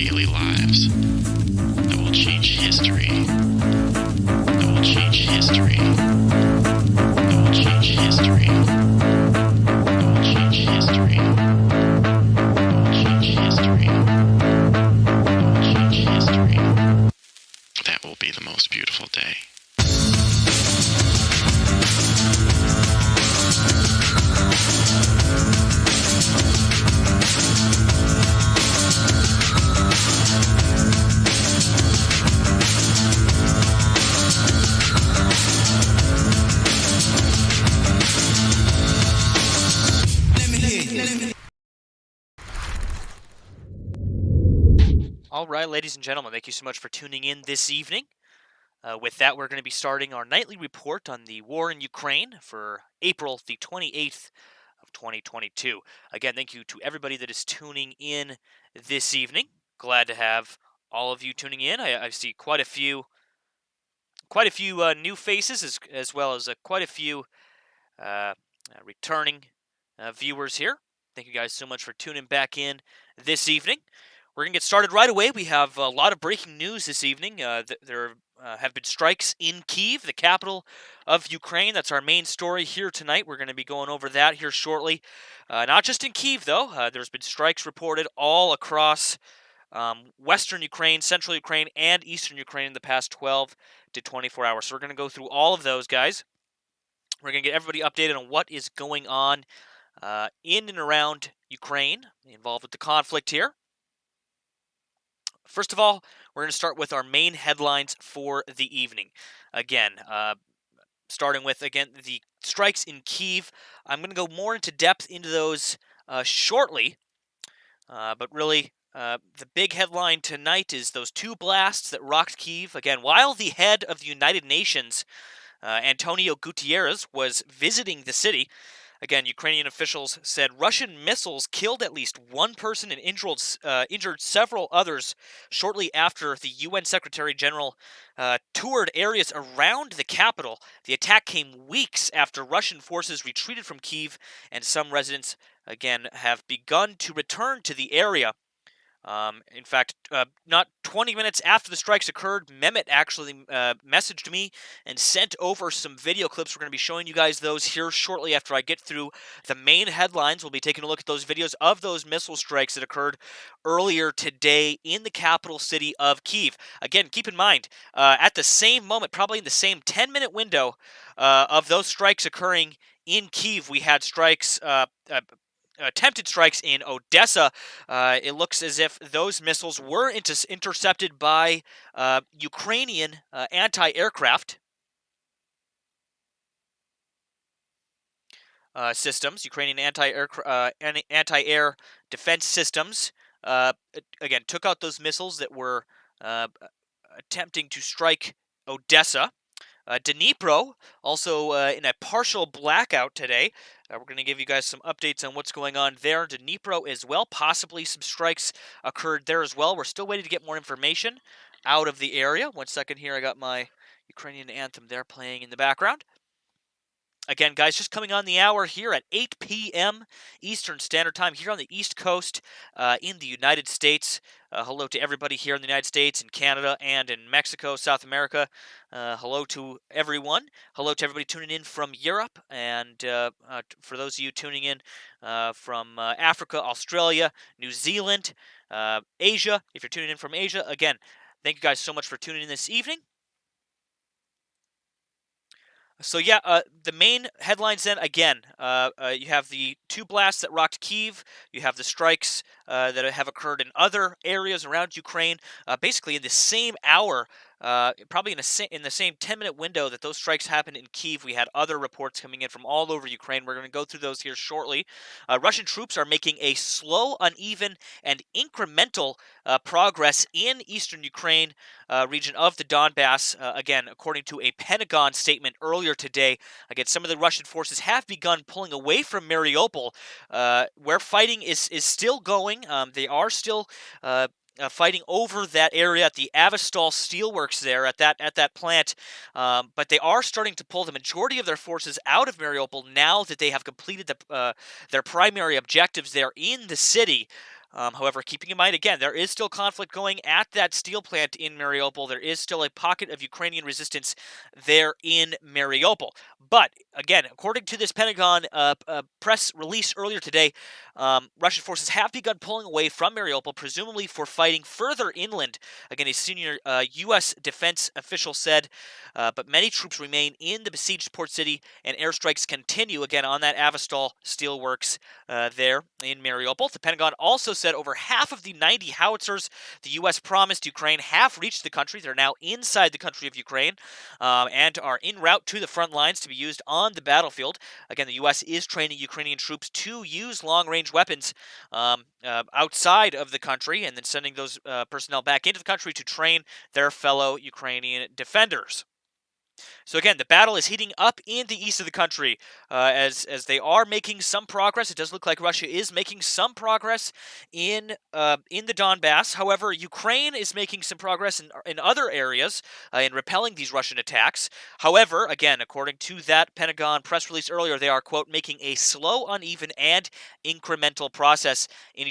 daily lives, that will change history, that will change history, that will change history, that will change history, that will change history, that will change history. That will be the most beautiful day. All right, ladies and gentlemen, thank you so much for tuning in this evening. With that, we're going to be starting our nightly report on the war in Ukraine for April the 28th of 2022. Again, thank you to everybody that is tuning in this evening. Glad to have all of you tuning in. I see quite a few new faces as well as quite a few returning viewers here. Thank you guys so much for tuning back in this evening. We're going to get started right away. We have a lot of breaking news this evening. There have been strikes in Kiev, the capital of Ukraine. That's our main story here tonight. We're going to be going over that here shortly. Not just in Kiev, though. There's been strikes reported all across western Ukraine, central Ukraine, and eastern Ukraine in the past 12 to 24 hours. So we're going to go through all of those, guys. We're going to get everybody updated on what is going on in and around Ukraine, involved with the conflict here. First of all, we're going to start with our main headlines for the evening. Again, starting with, the strikes in Kiev. I'm going to go more into depth into those shortly, but really, the big headline tonight is those two blasts that rocked Kiev. Again, while the head of the United Nations, Antonio Guterres, was visiting the city. Again, Ukrainian officials said Russian missiles killed at least one person and injured several others shortly after the UN Secretary General toured areas around the capital. The attack came weeks after Russian forces retreated from Kyiv, and some residents, again, have begun to return to the area. In fact, not 20 minutes after the strikes occurred, Mehmet actually messaged me and sent over some video clips. We're going to be showing you guys those here shortly after I get through the main headlines. We'll be taking a look at those videos of those missile strikes that occurred earlier today in the capital city of Kyiv. Again, keep in mind, at the same moment, probably in the same 10-minute window of those strikes occurring in Kyiv, we had strikes attempted strikes in Odessa. It looks as if those missiles were intercepted by Ukrainian anti-aircraft systems, Ukrainian anti-air defense systems. Again, took out those missiles that were attempting to strike Odessa. Dnipro, also in a partial blackout today. We're going to give you guys some updates on what's going on there. Dnipro as well. Possibly some strikes occurred there as well. We're still waiting to get more information out of the area. 1 second here. I got my Ukrainian anthem there playing in the background. Again, guys, just coming on the hour here at 8 p.m. Eastern Standard Time here on the East Coast in the United States. Hello to everybody here in the United States, in Canada, and in Mexico, South America. Hello to everyone. Hello to everybody tuning in from Europe. And for those of you tuning in from Africa, Australia, New Zealand, Asia, if you're tuning in from Asia, again, thank you guys so much for tuning in this evening. So yeah, the main headlines then, again, you have the two blasts that rocked Kyiv, you have the strikes that have occurred in other areas around Ukraine, basically in the same hour, probably in the same 10-minute window that those strikes happened in Kyiv. We had other reports coming in from all over Ukraine. We're going to go through those here shortly. Russian troops are making a slow, uneven, and incremental progress in eastern Ukraine region of the Donbass. Again, according to a Pentagon statement earlier today, again, some of the Russian forces have begun pulling away from Mariupol, where fighting is still going. They are still fighting over that area at the Avastal Steelworks there at that plant, but they are starting to pull the majority of their forces out of Mariupol now that they have completed their primary objectives there in the city. However, keeping in mind, again, there is still conflict going at that steel plant in Mariupol. There is still a pocket of Ukrainian resistance there in Mariupol. But, again, according to this Pentagon press release earlier today, Russian forces have begun pulling away from Mariupol, presumably for fighting further inland. Again, a senior U.S. defense official said, but many troops remain in the besieged port city, and airstrikes continue, again, on that Avastal steelworks there in Mariupol. The Pentagon also said over half of the 90 howitzers the U.S. promised Ukraine have reached the country. They're now inside the country of Ukraine and are en route to the front lines to be used on the battlefield. Again, the U.S. is training Ukrainian troops to use long-range weapons outside of the country and then sending those personnel back into the country to train their fellow Ukrainian defenders. So again, the battle is heating up in the east of the country as they are making some progress. It does look like Russia is making some progress in the Donbass. However, Ukraine is making some progress in other areas in repelling these Russian attacks. However, again, according to that Pentagon press release earlier, they are, quote, making a slow, uneven, and incremental process in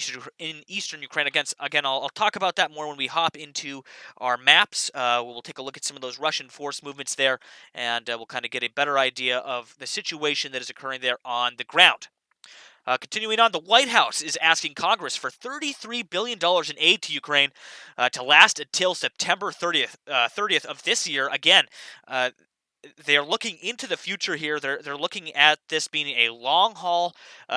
eastern Ukraine. Again, I'll talk about that more when we hop into our maps. We'll take a look at some of those Russian force movements there, and we'll kind of get a better idea of the situation that is occurring there on the ground. Continuing on, the White House is asking Congress for $33 billion in aid to Ukraine to last until September 30th of this year. Again, they're looking into the future here. They're looking at this being a long haul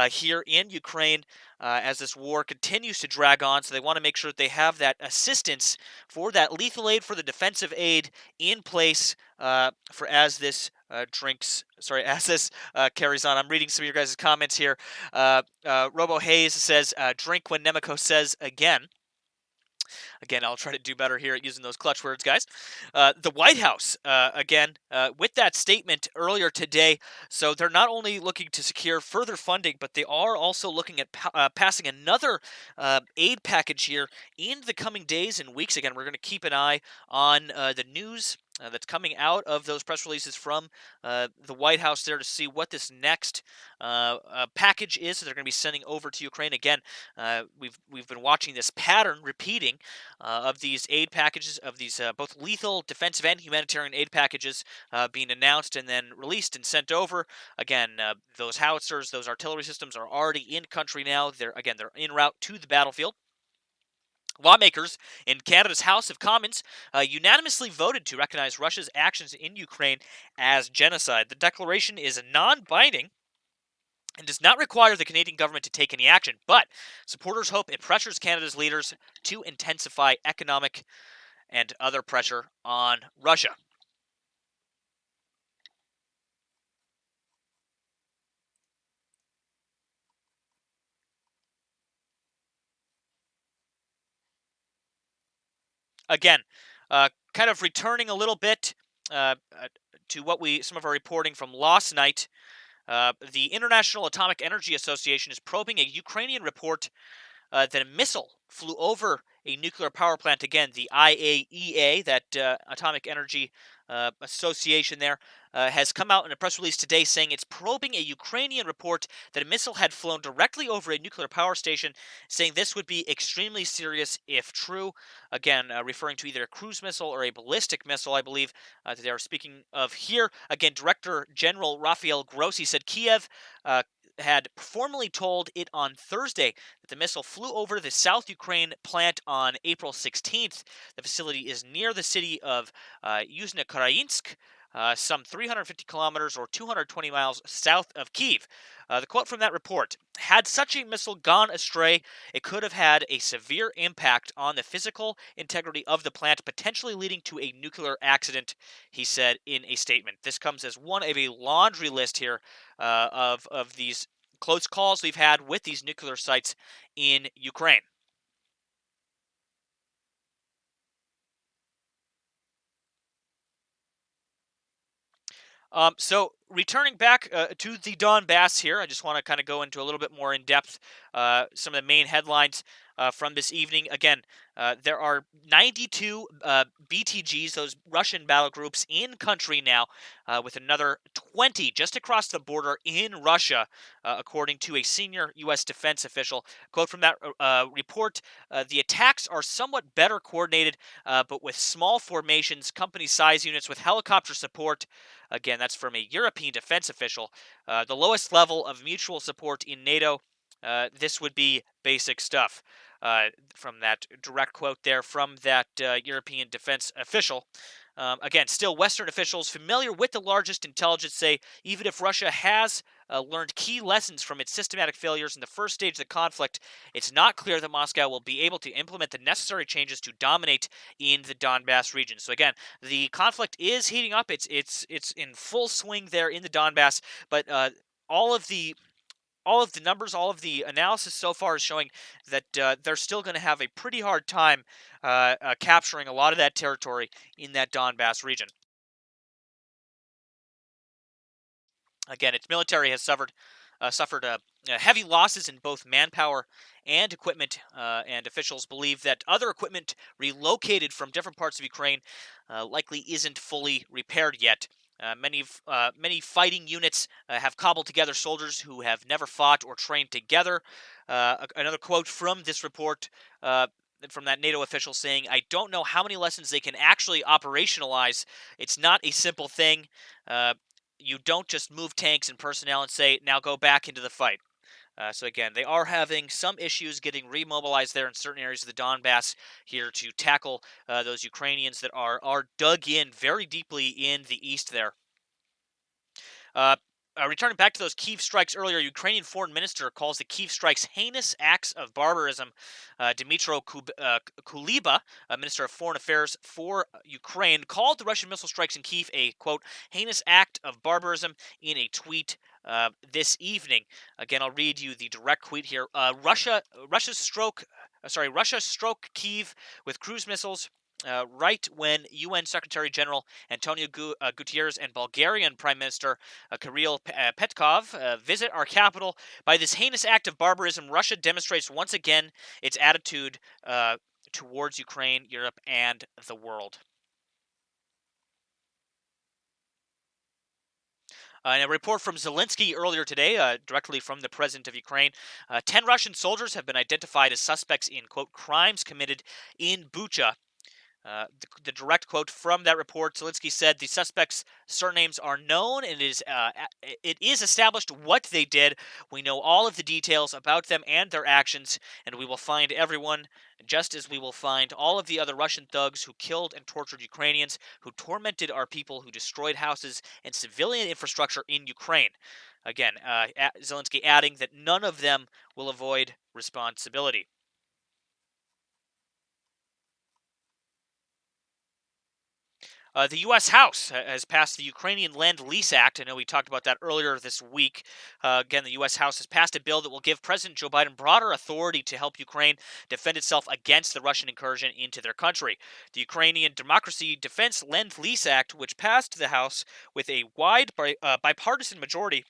here in Ukraine as this war continues to drag on. So they want to make sure that they have that assistance for that lethal aid, for the defensive aid in place for as this as this carries on. I'm reading some of your guys' comments here. Robo Hayes says, "Drink when Nemico says again." Again, I'll try to do better here at using those clutch words, guys. The White House, with that statement earlier today, so they're not only looking to secure further funding, but they are also looking at passing another aid package here in the coming days and weeks. Again, we're going to keep an eye on the news that's coming out of those press releases from the White House there to see what this next package is that they're going to be sending over to Ukraine. Again, we've been watching this pattern repeating of these aid packages, of these both lethal, defensive, and humanitarian aid packages being announced and then released and sent over. Again, those howitzers, those artillery systems are already in country now. They're en route to the battlefield. Lawmakers in Canada's House of Commons unanimously voted to recognize Russia's actions in Ukraine as genocide. The declaration is non-binding and does not require the Canadian government to take any action, but supporters hope it pressures Canada's leaders to intensify economic and other pressure on Russia. Again, kind of returning a little bit to some of our reporting from last night. The International Atomic Energy Association is probing a Ukrainian report that a missile flew over a nuclear power plant. Again, the IAEA, that Atomic Energy Association there, has come out in a press release today saying it's probing a Ukrainian report that a missile had flown directly over a nuclear power station, saying this would be extremely serious if true. Again, referring to either a cruise missile or a ballistic missile, I believe, that they are speaking of here. Again, Director General Rafael Grossi said Kiev had formally told it on Thursday that the missile flew over the South Ukraine plant on April 16th. The facility is near the city of UKRAINSK, some 350 kilometers or 220 miles south of Kiev. The quote from that report: "Had such a missile gone astray, it could have had a severe impact on the physical integrity of the plant, potentially leading to a nuclear accident," he said in a statement. This comes as one of a laundry list here of these close calls we've had with these nuclear sites in Ukraine. So returning back to the Donbass here, I just want to kind of go into a little bit more in depth some of the main headlines. from this evening. Again, there are 92 BTGs, those Russian battle groups, in country now, with another 20 just across the border in Russia, according to a senior U.S. defense official. Quote from that report, the attacks are somewhat better coordinated, but with small formations, company-size units with helicopter support. Again, that's from a European defense official. The lowest level of mutual support in NATO. This would be basic stuff. From that direct quote there from that European defense official. Again, still, Western officials familiar with the largest intelligence say even if Russia has learned key lessons from its systematic failures in the first stage of the conflict, it's not clear that Moscow will be able to implement the necessary changes to dominate in the Donbass region. So again, the conflict is heating up. It's in full swing there in the Donbass, but all of the numbers, all of the analysis so far is showing that they're still going to have a pretty hard time capturing a lot of that territory in that Donbass region. Again, its military has suffered heavy losses in both manpower and equipment, and officials believe that other equipment relocated from different parts of Ukraine likely isn't fully repaired yet. Many fighting units have cobbled together soldiers who have never fought or trained together. Another quote from this report from that NATO official saying, "I don't know how many lessons they can actually operationalize. It's not a simple thing. You don't just move tanks and personnel and say, now go back into the fight." So again, they are having some issues getting remobilized there in certain areas of the Donbass here to tackle those Ukrainians that are dug in very deeply in the east there. Returning back to those Kiev strikes earlier, Ukrainian foreign minister calls the Kiev strikes heinous acts of barbarism. Dmytro Kuleba, minister of foreign affairs for Ukraine, called the Russian missile strikes in Kiev a, quote, heinous act of barbarism in a tweet this evening. Again, I'll read you the direct tweet here. Russia struck Kiev with cruise missiles right when UN Secretary General Antonio Guterres and Bulgarian Prime Minister Kirill Petkov visit our capital. By this heinous act of barbarism, Russia demonstrates once again its attitude towards Ukraine, Europe, and the world. In a report from Zelensky earlier today, directly from the president of Ukraine, 10 Russian soldiers have been identified as suspects in, quote, crimes committed in Bucha. The direct quote from that report, Zelensky said the suspects' surnames are known and it is established what they did. We know all of the details about them and their actions, and we will find everyone, just as we will find all of the other Russian thugs who killed and tortured Ukrainians, who tormented our people, who destroyed houses and civilian infrastructure in Ukraine. Again, Zelensky adding that none of them will avoid responsibility. The U.S. House has passed the Ukrainian Lend-Lease Act. I know we talked about that earlier this week. Again, the U.S. House has passed a bill that will give President Joe Biden broader authority to help Ukraine defend itself against the Russian incursion into their country. The Ukrainian Democracy Defense Lend-Lease Act, which passed the House with a wide bipartisan majority,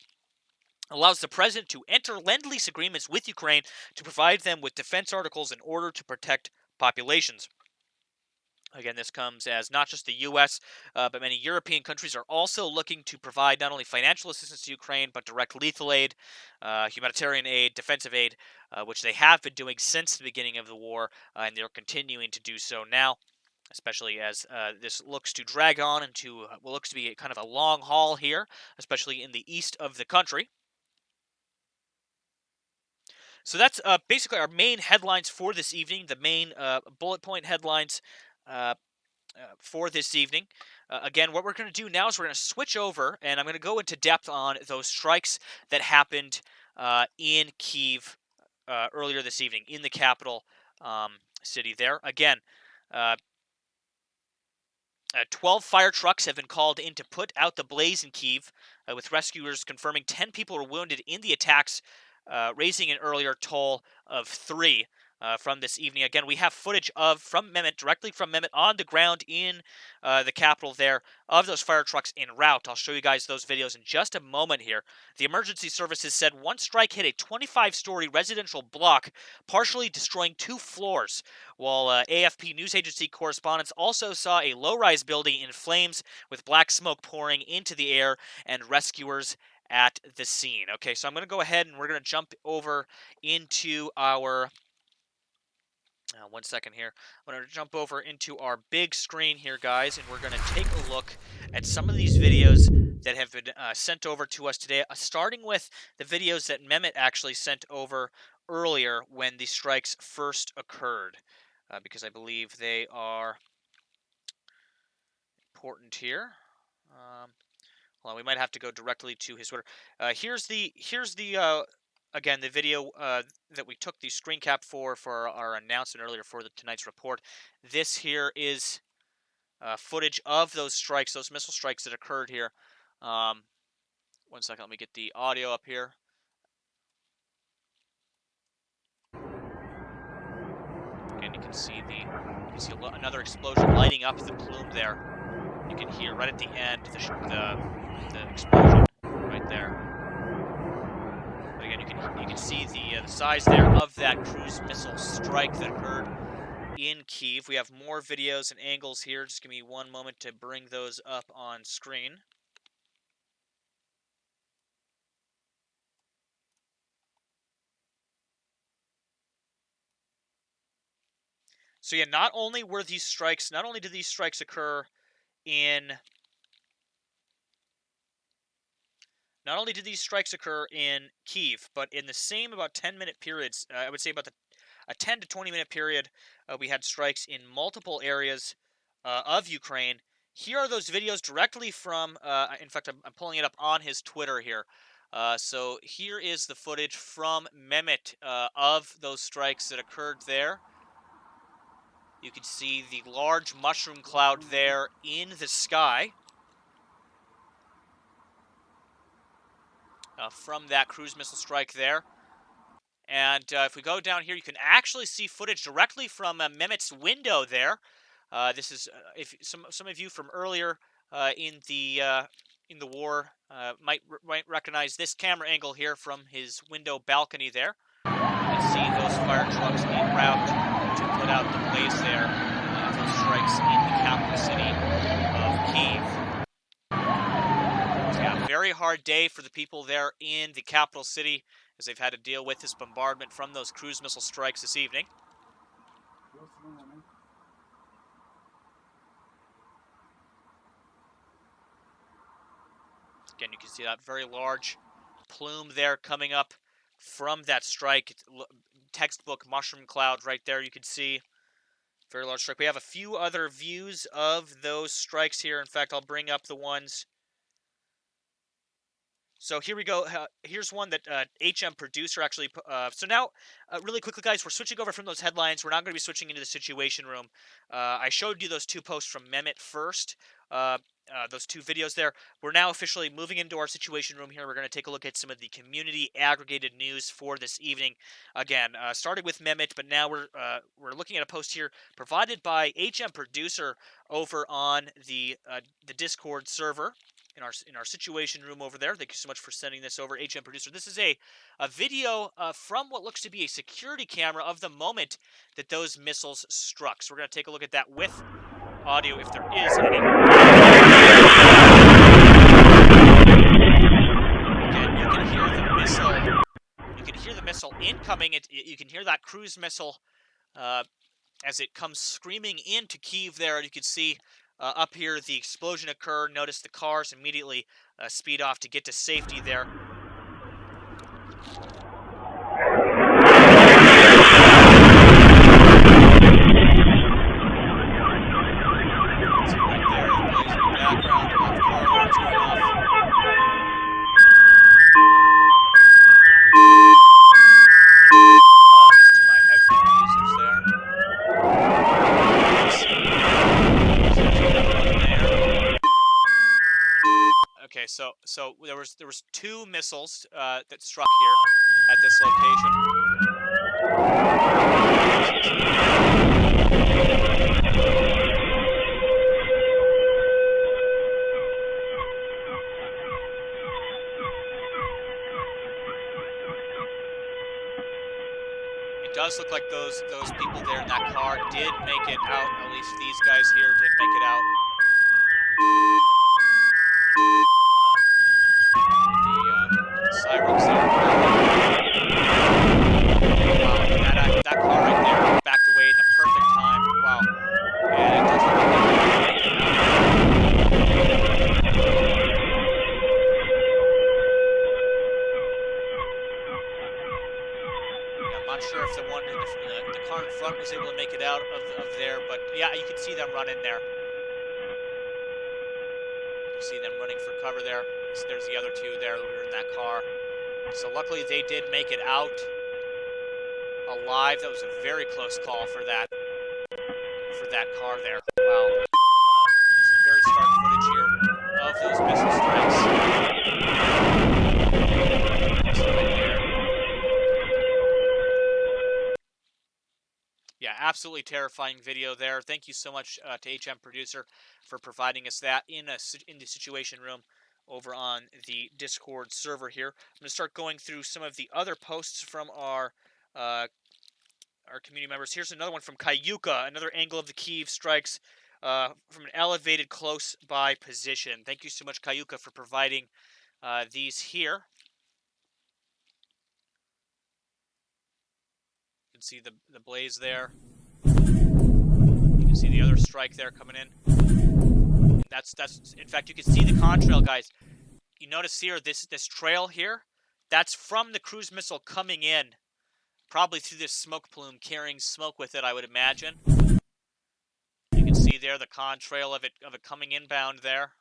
allows the president to enter Lend-Lease agreements with Ukraine to provide them with defense articles in order to protect populations. Again, this comes as not just the U.S., but many European countries are also looking to provide not only financial assistance to Ukraine, but direct lethal aid, humanitarian aid, defensive aid, which they have been doing since the beginning of the war, and they're continuing to do so now, especially as this looks to drag on into what looks to be kind of a long haul here, especially in the east of the country. So that's basically our main headlines for this evening, the main bullet point headlines for this evening. Again, what we're going to do now is we're going to switch over, and I'm going to go into depth on those strikes that happened in Kiev earlier this evening, in the capital city there. Again, 12 fire trucks have been called in to put out the blaze in Kiev, with rescuers confirming 10 people were wounded in the attacks, raising an earlier toll of 3. from this evening. Again, we have footage from Mehmet, directly from Mehmet on the ground in the capital there, of those fire trucks en route. I'll show you guys those videos in just a moment here. The emergency services said one strike hit a 25-story residential block, partially destroying 2 floors, while AFP news agency correspondents also saw a low-rise building in flames with black smoke pouring into the air and rescuers at the scene. Okay, so I'm going to go ahead and we're going to jump over into our... one second here. I'm going to jump over into our big screen here, guys, and we're going to take a look at some of these videos that have been sent over to us today, starting with the videos that Mehmet actually sent over earlier when the strikes first occurred, because I believe they are important here. Well, we might have to go directly to his Twitter. Here's the again, the video that we took the screen cap for our announcement earlier for tonight's report. This here is footage of those strikes, those missile strikes that occurred here. 1 second, let me get the audio up here. Again, you can see another explosion lighting up the plume there. You can hear right at the end the explosion right there. But again, you can see the size there of that cruise missile strike that occurred in Kiev. We have more videos and angles here. Just give me one moment to bring those up on screen. So yeah, not only did these strikes occur in Kiev, but in the same about 10-minute periods, I would say about a 10 to 20-minute period, we had strikes in multiple areas of Ukraine. Here are those videos directly from, in fact, I'm pulling it up on his Twitter here. So here is the footage from Mehmet of those strikes that occurred there. You can see the large mushroom cloud there in the sky from that cruise missile strike there. And if we go down here, you can actually see footage directly from Mehmet's window there. This is if some of you from earlier in the war might recognize this camera angle here from his window balcony there. You can see those fire trucks en route to put out the blaze there. Those strikes in the capital city of Kiev. So yeah, very hard day for the people there in the capital city as they've had to deal with this bombardment from those cruise missile strikes this evening. Again, you can see that very large plume there coming up from that strike. It's textbook mushroom cloud right there. You can see very large strike. We have a few other views of those strikes here. In fact, I'll bring up the ones. So here we go. Here's one that HM producer actually. So now, really quickly, guys, we're switching over from those headlines. We're not going to be switching into the Situation Room. I showed you those 2 posts from Mehmet first. Those 2 videos there. We're now officially moving into our Situation Room here. We're going to take a look at some of the community aggregated news for this evening. Again, started with Mehmet, but now we're looking at a post here provided by HM producer over on the Discord server. In our Situation Room over there. Thank you so much for sending this over, HM producer. This is a video from what looks to be a security camera of the moment that those missiles struck. So we're going to take a look at that with audio if there is any. Again, you can hear the missile. You can hear the missile incoming. You can hear that cruise missile as it comes screaming into Kiev there. You can see up here, the explosion occurred. Notice the cars immediately speed off to get to safety there. See right there, the blaze in the background, a lot of car alarms going off. Apologies to my headphone users there. Okay, so there was 2 missiles that struck here at this location. Does look like those people there in that car did make it out. At least these guys here did make it out. The sirens there. Wow, that car right there backed away in the perfect time. Wow. And it does look like they made it I'm not sure if the one in the car in front was able to make it out of there, but yeah, you can see them running there. You see them running for cover there. There's the other two there that were in that car. So luckily they did make it out alive. That was a very close call for that car there. Wow. Some very stark footage here of those missile strikes. So right there. Yeah, absolutely terrifying video there. Thank you so much to HM Producer for providing us that in the Situation Room over on the Discord server here. I'm going to start going through some of the other posts from our community members. Here's another one from Kayuka, another angle of the Kiev strikes from an elevated close by position. Thank you so much, Kayuka, for providing these here. You can see the blaze there. You can see the other strike there coming in. And that's in fact, you can see the contrail, guys. You notice here this trail here, that's from the cruise missile coming in, probably through this smoke plume, carrying smoke with it, I would imagine. You can see there the contrail of it coming inbound there.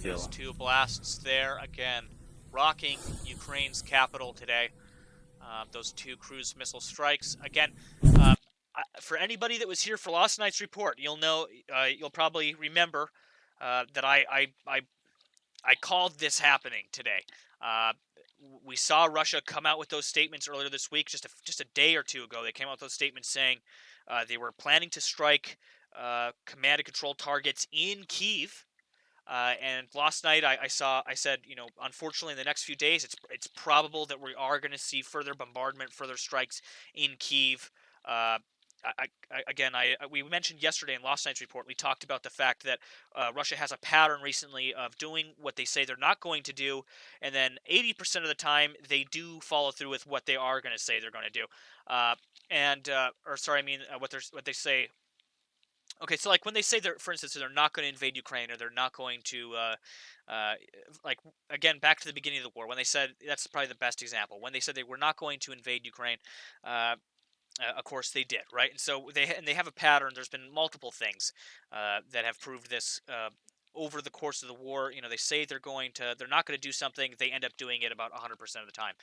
Those two blasts there, again, rocking Ukraine's capital today. Those two cruise missile strikes. Again, for anybody that was here for last night's report, you'll know, you'll probably remember that I called this happening today. We saw Russia come out with those statements earlier this week, just a day or two ago. They came out with those statements saying they were planning to strike command and control targets in Kiev. And last night I said, you know, unfortunately in the next few days it's probable that we are going to see further bombardment, further strikes in Kiev. We mentioned yesterday in last night's report, we talked about the fact that Russia has a pattern recently of doing what they say they're not going to do, and then 80% of the time they do follow through with what they are going to say they're going to do. What they say. Okay, so like when they say they're, for instance, they're not going to invade Ukraine, or they're not going to, like, again, back to the beginning of the war, when they said, that's probably the best example, when they said they were not going to invade Ukraine, of course they did, right? And so they have a pattern. There's been multiple things that have proved this over the course of the war. You know, they say they're not going to do something, they end up doing it about 100% of the time.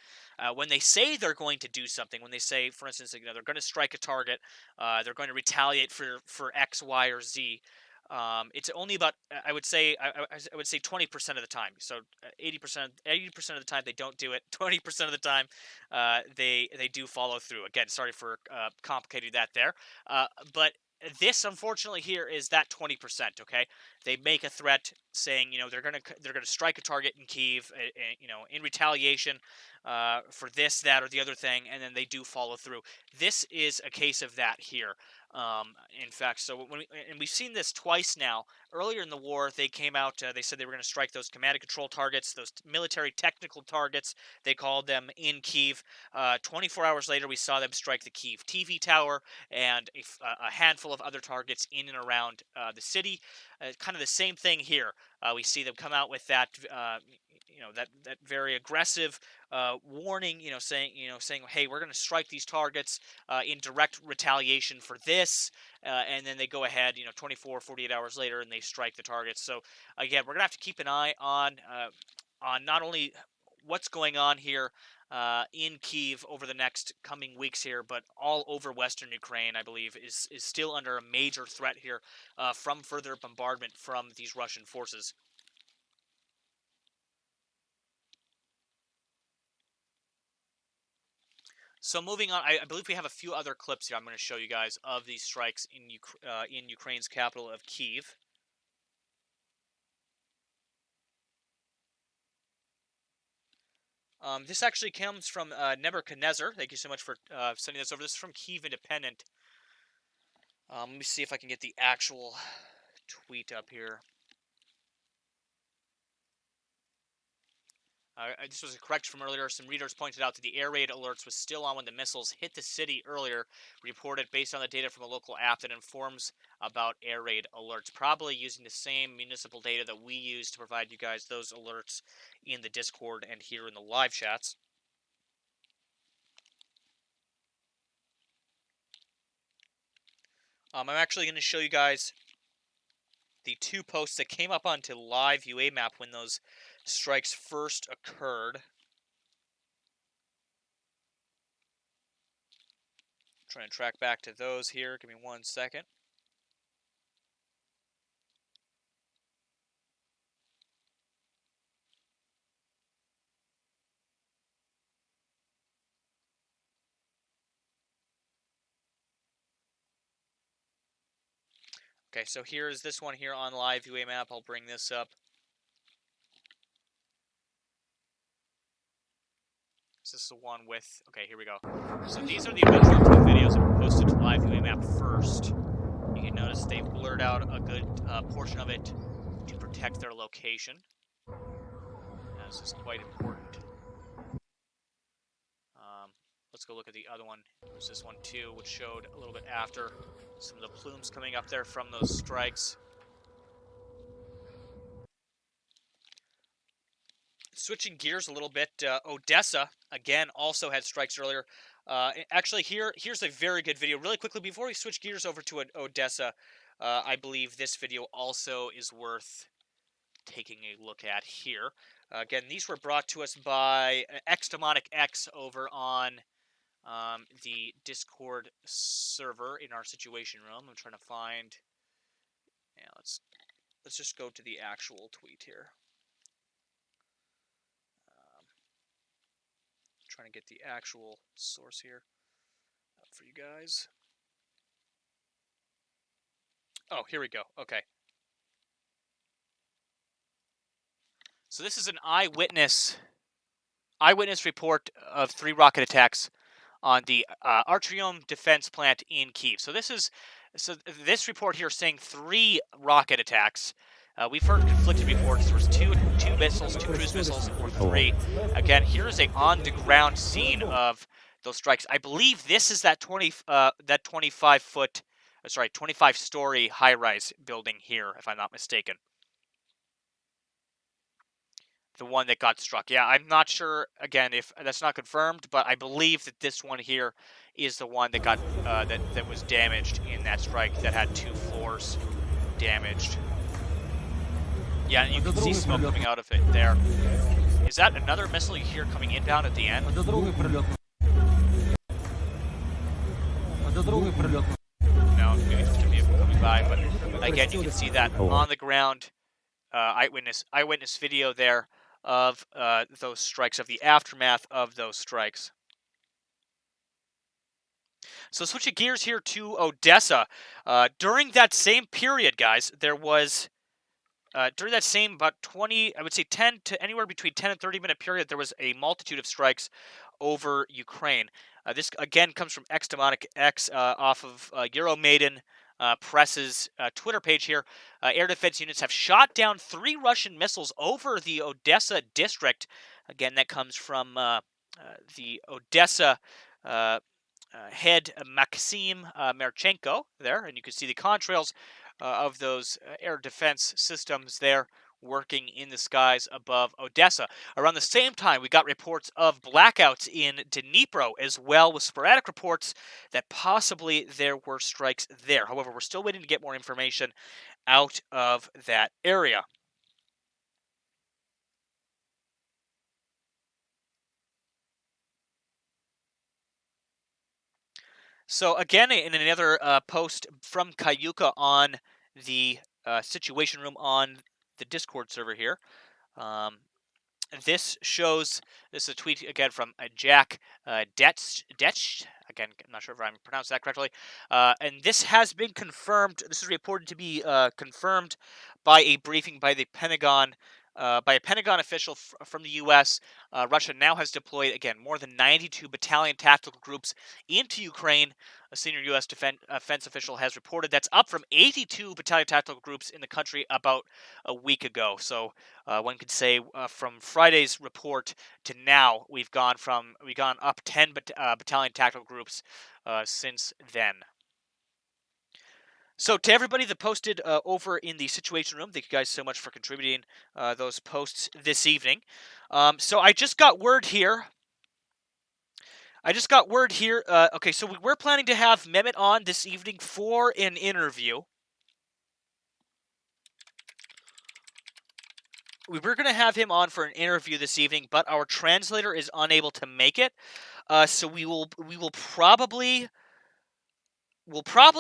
When they say they're going to do something, when they say, for instance, you know, they're going to strike a target, they're going to retaliate for X, Y, or Z. It's only about, I would say 20% of the time. So 80% of the time they don't do it. 20% of the time they do follow through. Again, sorry for complicating that there, but this, unfortunately, here is that 20%. Okay, they make a threat saying, you know, they're gonna strike a target in Kiev, you know, in retaliation for this, that, or the other thing, and then they do follow through. This is a case of that here. In fact, so we've seen this twice now. Earlier in the war, they came out. They said they were going to strike those command and control targets, those military technical targets. They called them in Kiev. 24 hours later, we saw them strike the Kiev TV tower and a handful of other targets in and around the city. Kind of the same thing here. We see them come out with that. You know, that very aggressive warning, saying, hey, we're going to strike these targets in direct retaliation for this, and then they go ahead, 24, 48 hours later, and they strike the targets. So again, we're going to have to keep an eye on not only what's going on here in Kiev over the next coming weeks here, but all over Western Ukraine, I believe, is still under a major threat here from further bombardment from these Russian forces. So moving on, I believe we have a few other clips here I'm going to show you guys of these strikes in Ukraine's capital of Kiev. This actually comes from Nebuchadnezzar. Thank you so much for sending this over. This is from Kiev Independent. Let me see if I can get the actual tweet up here. This was a correction from earlier. Some readers pointed out that the air raid alerts was still on when the missiles hit the city earlier, reported based on the data from a local app that informs about air raid alerts. Probably using the same municipal data that we use to provide you guys those alerts in the Discord and here in the live chats. I'm actually going to show you guys the two posts that came up onto live UA map when those strikes first occurred. Trying to track back to those here. Give me 1 second. Okay, so here's this one here on live UA map. I'll bring this up. Is this the one with... Okay, here we go. So these are the original two videos that were posted to live UA map first. You can notice they've blurred out a good portion of it to protect their location. This is quite important. Let's go look at the other one. There's this one too, which showed a little bit after some of the plumes coming up there from those strikes. Switching gears a little bit, Odessa, again, also had strikes earlier. Actually, here's a very good video. Really quickly, before we switch gears over to Odessa, I believe this video also is worth taking a look at here. Again, these were brought to us by Xdemonic X over on the Discord server in our situation room. I'm trying to find... Yeah, let's just go to the actual tweet here. Trying to get the actual source here up for you guys. Oh, here we go. Okay. So this is an eyewitness report of 3 rocket attacks on the Artyom defense plant in Kiev. So this report here is saying 3 rocket attacks. We've heard conflicting reports. There was two missiles, 2 cruise missiles, or 3. Again, here is a on-the-ground scene of those strikes. I believe this is that 25-story high-rise building here, if I'm not mistaken. The one that got struck. Yeah, I'm not sure, again, if that's not confirmed, but I believe that this one here is the one that got that was damaged in that strike, that had 2 floors damaged. Yeah, and you can see smoke coming out of it there. Is that another missile you hear coming inbound at the end? No, maybe just a vehicle coming by, but again, you can see that on the ground eyewitness video there of those strikes, of the aftermath of those strikes. So switching gears here to Odessa, during that same period, guys, there was during that same about 20, I would say 10 to anywhere between 10 and 30-minute period, there was a multitude of strikes over Ukraine. This again comes from Xdemonic X off of Euromaiden Press's Twitter page here. Air defense units have shot down 3 Russian missiles over the Odessa district. Again, that comes from the Odessa head Maxim Merchenko there, and you can see the contrails of those air defense systems there working in the skies above Odessa. Around the same time, we got reports of blackouts in Dnipro as well, with sporadic reports that possibly there were strikes there. However, we're still waiting to get more information out of that area. So again, in another post from Kayuka on the situation room on the Discord server here, This shows, this is a tweet again from Jack Detch. Again, I'm not sure if I'm pronouncing that correctly. And this has been confirmed. This is reported to be confirmed by a briefing by the Pentagon, by a Pentagon official from the U.S. Russia now has deployed, again, more than 92 battalion tactical groups into Ukraine. A senior U.S. defense official has reported that's up from 82 battalion tactical groups in the country about a week ago. So one could say from Friday's report to now, we've gone up 10 battalion tactical groups since then. So to everybody that posted over in the Situation Room, thank you guys so much for contributing those posts this evening. So I just got word here. Okay, so we're planning to have Mehmet on this evening for an interview. We were going to have him on for an interview this evening, but our translator is unable to make it. So we'll probably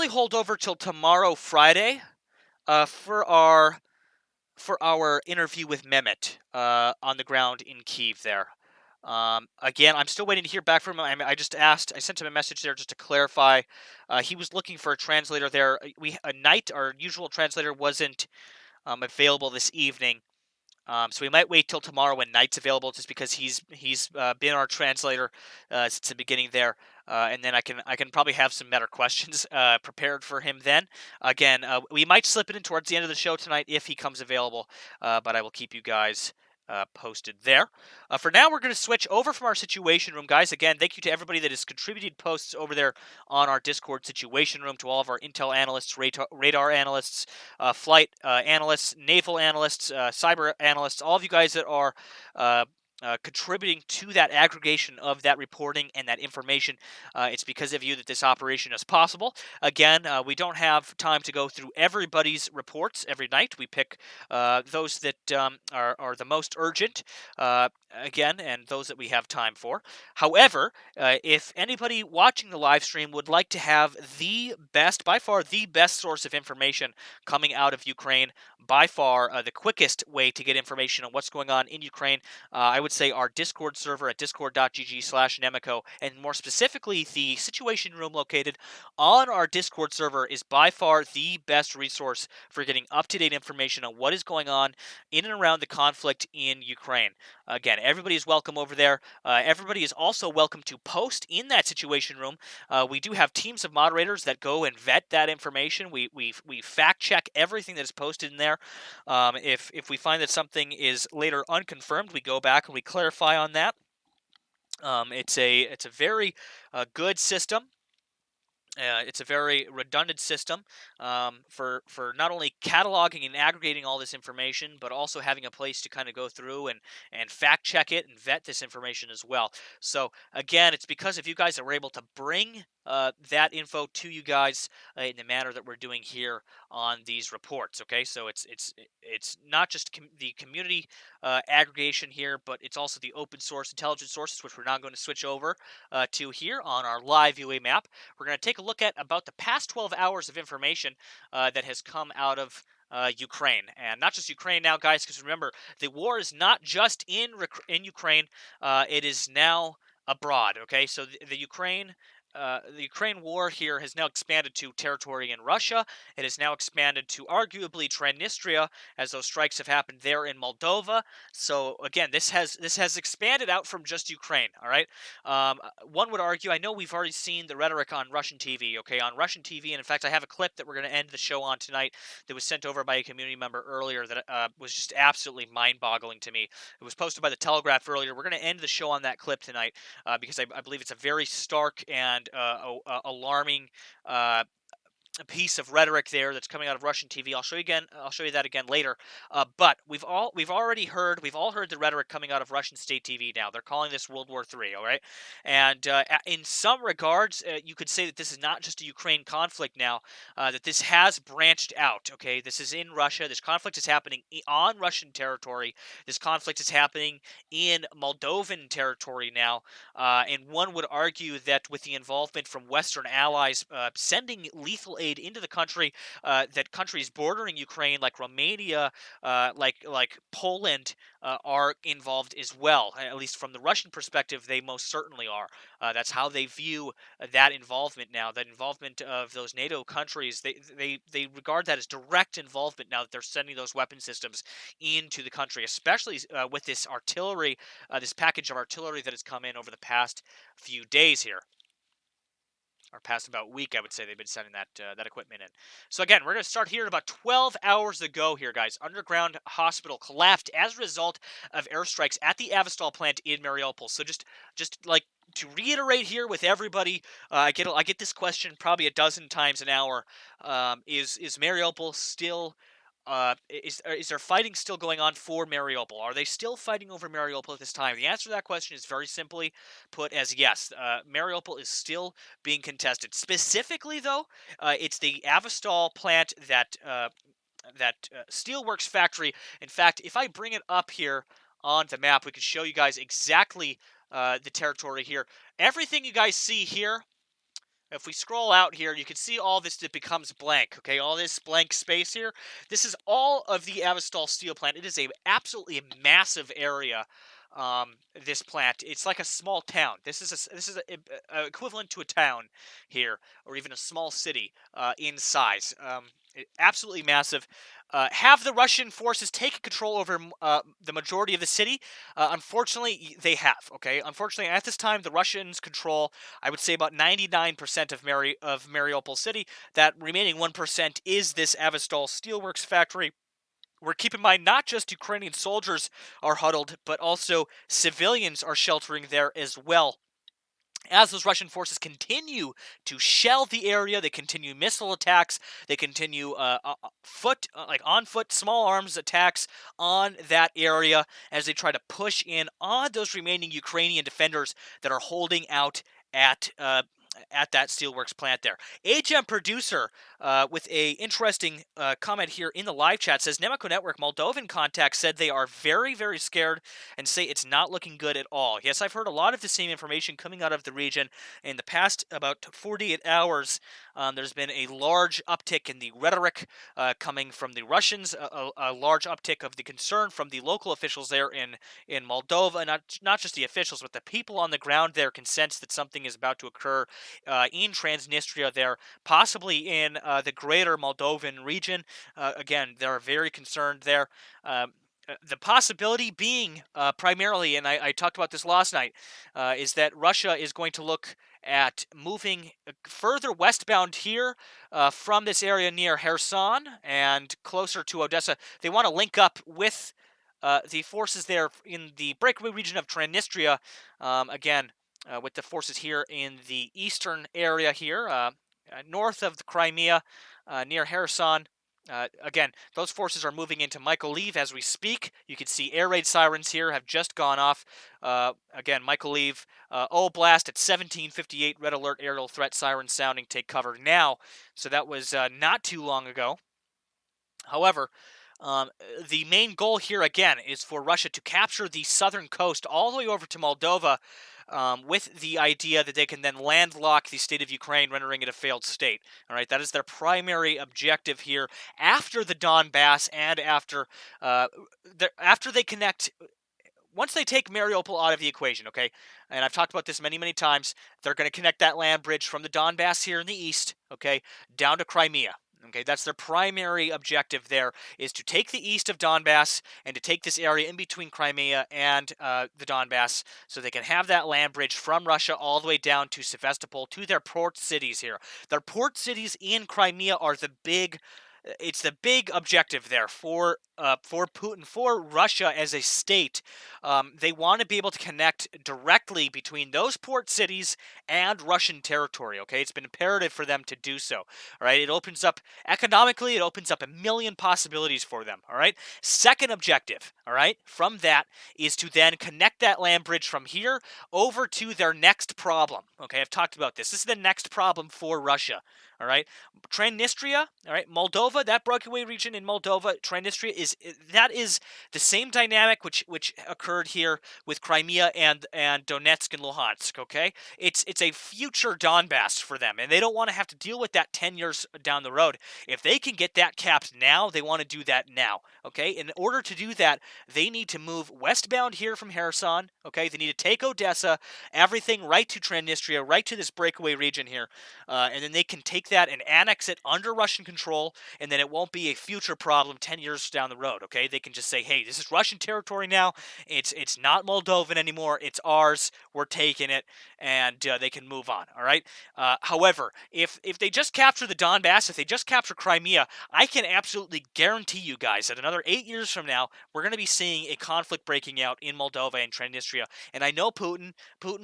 hold over till tomorrow, Friday, for our interview with Mehmet on the ground in Kiev there. Again, I'm still waiting to hear back from him. I sent him a message there just to clarify. He was looking for a translator there. Knight, our usual translator, wasn't available this evening. So we might wait till tomorrow when Knight's available, just because he's been our translator since the beginning there, and then I can probably have some better questions prepared for him then. Again, we might slip it in towards the end of the show tonight if he comes available, but I will keep you guys posted there. For now, we're going to switch over from our Situation Room, guys. Again, thank you to everybody that has contributed posts over there on our Discord Situation Room, to all of our intel analysts, radar analysts, flight analysts, naval analysts, cyber analysts, all of you guys that are contributing to that aggregation of that reporting and that information. It's because of you that this operation is possible. Again, we don't have time to go through everybody's reports every night. We pick those that are the most urgent, again, and those that we have time for. However, if anybody watching the live stream would like to have by far the best source of information coming out of Ukraine, by far the quickest way to get information on what's going on in Ukraine, I would say our Discord server at discord.gg/Nemico, and more specifically, the Situation Room located on our Discord server, is by far the best resource for getting up-to-date information on what is going on in and around the conflict in Ukraine. Again, everybody is welcome over there. Everybody is also welcome to post in that Situation Room. We do have teams of moderators that go and vet that information. We fact check everything that is posted in there. If we find that something is later unconfirmed, we go back and we clarify on that. It's a very good system. It's a very redundant system for not only cataloging and aggregating all this information, but also having a place to kind of go through and fact check it and vet this information as well. So again, it's because if you guys are able to bring that info to you guys in the manner that we're doing here on these reports. Okay, so it's not just the community aggregation here, but it's also the open source intelligence sources, which we're now going to switch over to here on our live UA map. We're going to take a look at about the past 12 hours of information that has come out of Ukraine, and not just Ukraine now, guys, because remember, the war is not just in Ukraine; it is now abroad. Okay, so the Ukraine war here has now expanded to territory in Russia. It has now expanded to arguably Transnistria, as those strikes have happened there in Moldova. So again, this has expanded out from just Ukraine. All right. One would argue. I know we've already seen the rhetoric on Russian TV. Okay, on Russian TV, and in fact, I have a clip that we're going to end the show on tonight that was sent over by a community member earlier that was just absolutely mind-boggling to me. It was posted by the Telegraph earlier. We're going to end the show on that clip tonight because I believe it's a very stark and alarming piece of rhetoric there that's coming out of Russian TV. I'll show you that again later. But we've all heard the rhetoric coming out of Russian state TV now. They're calling this World War III, all right? And in some regards, you could say that this is not just a Ukraine conflict now, that this has branched out, okay? This is in Russia. This conflict is happening on Russian territory. This conflict is happening in Moldovan territory now. And one would argue that with the involvement from Western allies sending lethal aid aid into the country, that countries bordering Ukraine, like Romania, like Poland, are involved as well. At least from the Russian perspective, they most certainly are. That's how they view that involvement now. That involvement of those NATO countries, they regard that as direct involvement now that they're sending those weapon systems into the country, especially with this artillery, this package of artillery that has come in over the past few days here, or past about week, I would say they've been sending that equipment in. So again, we're going to start here about 12 hours ago here, guys. Underground hospital collapsed as a result of airstrikes at the Avastal plant in Mariupol. So just like to reiterate here with everybody, I get this question probably a dozen times an hour. Is Mariupol still? Is there fighting still going on for Mariupol? Are they still fighting over Mariupol at this time? The answer to that question is very simply put as yes. Mariupol is still being contested. Specifically, though, it's the Avastal plant that steelworks factory. In fact, if I bring it up here on the map, we can show you guys exactly the territory here. Everything you guys see here, if we scroll out here, you can see all this that becomes blank, okay? All this blank space here. This is all of the Avastal steel plant. It is a absolutely massive area, this plant. It's like a small town. This is equivalent to a town here, or even a small city in size. Absolutely massive. Have the Russian forces taken control over the majority of the city? Unfortunately, they have. Okay, unfortunately, at this time, the Russians control, I would say, about 99% of Mariupol city. That remaining 1% is this Avastal Steelworks factory. Where, keep in mind, not just Ukrainian soldiers are huddled, but also civilians are sheltering there as well. As those Russian forces continue to shell the area, they continue missile attacks, they continue on foot, small arms attacks on that area as they try to push in on those remaining Ukrainian defenders that are holding out at that steelworks plant there. HM Producer, with a interesting comment here in the live chat, says, Nemico Network Moldovan contacts said they are very, very scared and say it's not looking good at all. Yes, I've heard a lot of the same information coming out of the region. In the past about 48 hours, there's been a large uptick in the rhetoric coming from the Russians, a large uptick of the concern from the local officials there in Moldova, not just the officials, but the people on the ground there can sense that something is about to occur in Transnistria there, possibly in the greater Moldovan region. Again, they're very concerned there. The possibility being primarily, and I talked about this last night, is that Russia is going to look at moving further westbound here from this area near Kherson and closer to Odessa. They want to link up with the forces there in the breakaway region of Transnistria, again, with the forces here in the eastern area here, north of the Crimea, near Kherson. Again, those forces are moving into Mykolaiv as we speak. You can see air raid sirens here have just gone off. Again, Mykolaiv, Oblast at 17:58, red alert aerial threat siren sounding, take cover now. So that was not too long ago. However, the main goal here, again, is for Russia to capture the southern coast all the way over to Moldova, with the idea that they can then landlock the state of Ukraine, rendering it a failed state. All right, that is their primary objective here after the Donbass and after they connect. Once they take Mariupol out of the equation, okay, and I've talked about this many, many times, they're going to connect that land bridge from the Donbass here in the east, okay, down to Crimea. Okay, that's their primary objective there, is to take the east of Donbass and to take this area in between Crimea and the Donbass so they can have that land bridge from Russia all the way down to Sevastopol, to their port cities here. Their port cities in Crimea are the big objective there for Putin, for Russia as a state. They want to be able to connect directly between those port cities and Russian territory, okay? It's been imperative for them to do so, all right? It opens up, economically, it opens up a million possibilities for them, all right? Second objective, all right, from that is to then connect that land bridge from here over to their next problem, okay? I've talked about this. This is the next problem for Russia, all right? Transnistria, all right? Moldova Moldova, that breakaway region in Moldova, Transnistria, that is the same dynamic which occurred here with Crimea and Donetsk and Luhansk. Okay, it's a future Donbass for them, and they don't want to have to deal with that 10 years down the road. If they can get that capped now, they want to do that now. Okay, in order to do that, they need to move westbound here from Kherson. Okay, they need to take Odessa, everything right to Transnistria, right to this breakaway region here, and then they can take that and annex it under Russian control, and then it won't be a future problem 10 years down the road. Okay, they can just say, hey, this is Russian territory now. It's not Moldovan anymore. It's ours. We're taking it, and they can move on. All right. However, if they just capture the Donbass, if they just capture Crimea, I can absolutely guarantee you guys that another 8 years from now, we're going to be seeing a conflict breaking out in Moldova and Transnistria. And I know Putin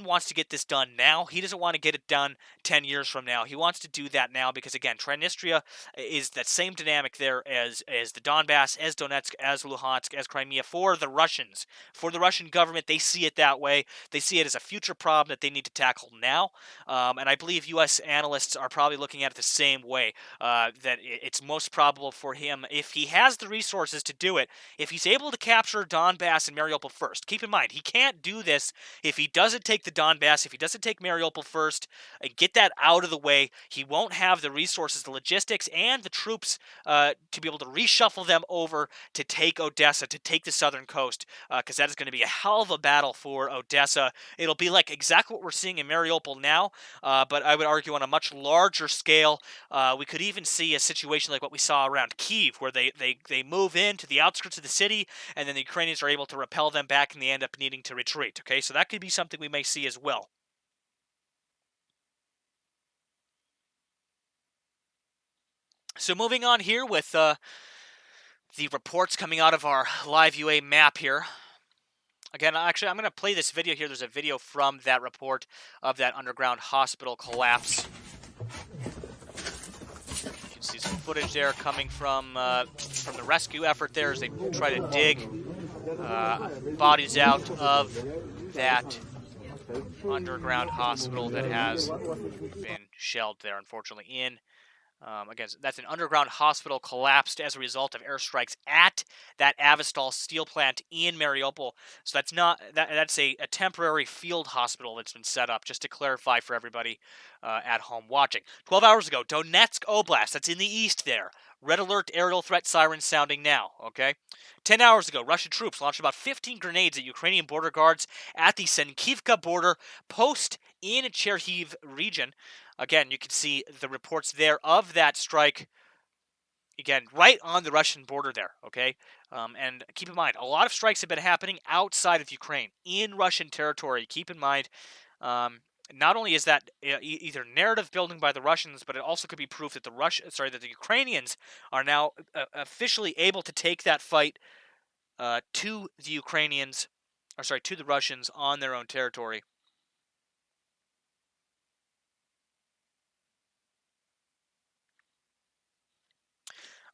wants to get this done now. He doesn't want to get it done 10 years from now. He wants to do that now because, again, Transnistria is that same dynamic there as the Donbass, as Donetsk, as Luhansk, as Crimea for the Russians. For the Russian government, they see it that way. They see it as a future problem that they need to tackle now. And I believe U.S. analysts are probably looking at it the same way, that it's most probable for him, if he has the resources to do it, if he's able to capture Donbass and Mariupol first. Keep in mind, he can't do this if he doesn't take the Donbass, if he doesn't take Mariupol first, and get that out of the way. He won't have the resources, the logistics, and the troops to be able to reshuffle them over to take Odessa, to take the southern coast, because that is going to be a hell of a battle for Odessa. It'll be like exactly what we're seeing in Mariupol now, but I would argue on a much larger scale. We could even see a situation like what we saw around Kiev, where they move into the outskirts of the city, and then the Ukrainians are able to repel them back, and they end up needing to retreat. Okay, so that could be something we may see as well. So moving on here with the reports coming out of our live UA map here. Again, actually, I'm going to play this video here. There's a video from that report of that underground hospital collapse. You can see some footage there coming from the rescue effort there as they try to dig bodies out of that underground hospital that has been shelled there, unfortunately, in. Again, that's an underground hospital collapsed as a result of airstrikes at that Avestal steel plant in Mariupol. So that's not that's a temporary field hospital that's been set up, just to clarify for everybody at home watching. 12 hours ago, Donetsk Oblast, that's in the east there. Red alert aerial threat sirens sounding now, okay? 10 hours ago, Russian troops launched about 15 grenades at Ukrainian border guards at the Senkivka border post in Chernihiv region. Again, you can see the reports there of that strike, again, right on the Russian border there, okay? And keep in mind, a lot of strikes have been happening outside of Ukraine, in Russian territory. Keep in mind, not only is that either narrative building by the Russians, but it also could be proof that the Ukrainians are now officially able to take that fight to the Russians on their own territory.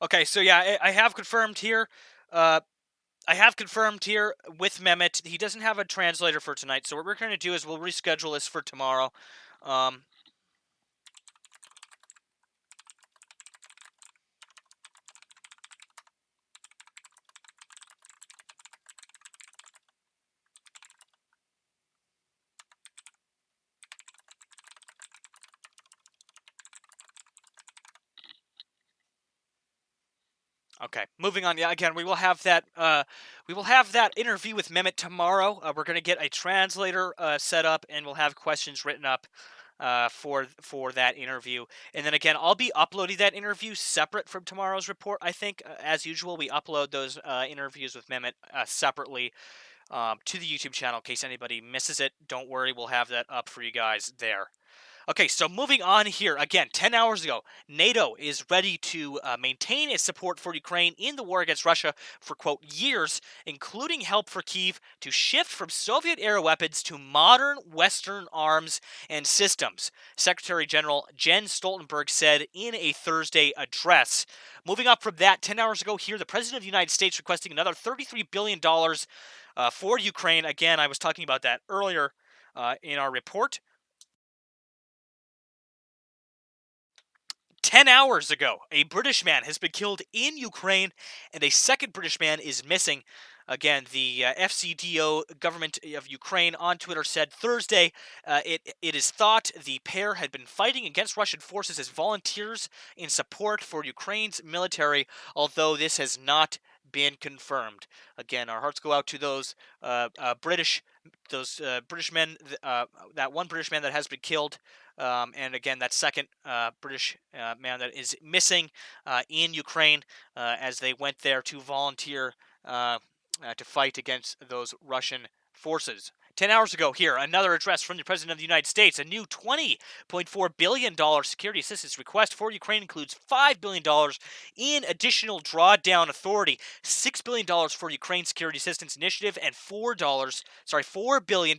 Okay, so yeah, I have confirmed here. I have confirmed here with Mehmet. He doesn't have a translator for tonight, so what we're going to do is we'll reschedule this for tomorrow. Okay, moving on. Yeah, again, we will have that. We will have that interview with Mehmet tomorrow. We're going to get a translator set up, and we'll have questions written up for that interview. And then again, I'll be uploading that interview separate from tomorrow's report. I think, as usual, we upload those interviews with Mehmet separately to the YouTube channel in case anybody misses it. Don't worry, we'll have that up for you guys there. Okay, so moving on here, again, 10 hours ago, NATO is ready to maintain its support for Ukraine in the war against Russia for, quote, years, including help for Kiev to shift from Soviet-era weapons to modern Western arms and systems, Secretary General Jens Stoltenberg said in a Thursday address. Moving up from that, 10 hours ago here, the President of the United States requesting another $33 billion for Ukraine. Again, I was talking about that earlier in our report. 10 hours ago, a British man has been killed in Ukraine, and a second British man is missing. Again, the FCDO government of Ukraine on Twitter said Thursday it is thought the pair had been fighting against Russian forces as volunteers in support for Ukraine's military, although this has not been confirmed. Again, our hearts go out to those British men, that one British man that has been killed, and again, that second British man that is missing in Ukraine as they went there to volunteer to fight against those Russian forces. 10 hours ago, here, another address from the President of the United States. A new $20.4 billion security assistance request for Ukraine includes $5 billion in additional drawdown authority, $6 billion for Ukraine Security Assistance Initiative, and $4 billion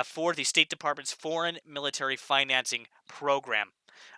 for the State Department's Foreign Military Financing Program.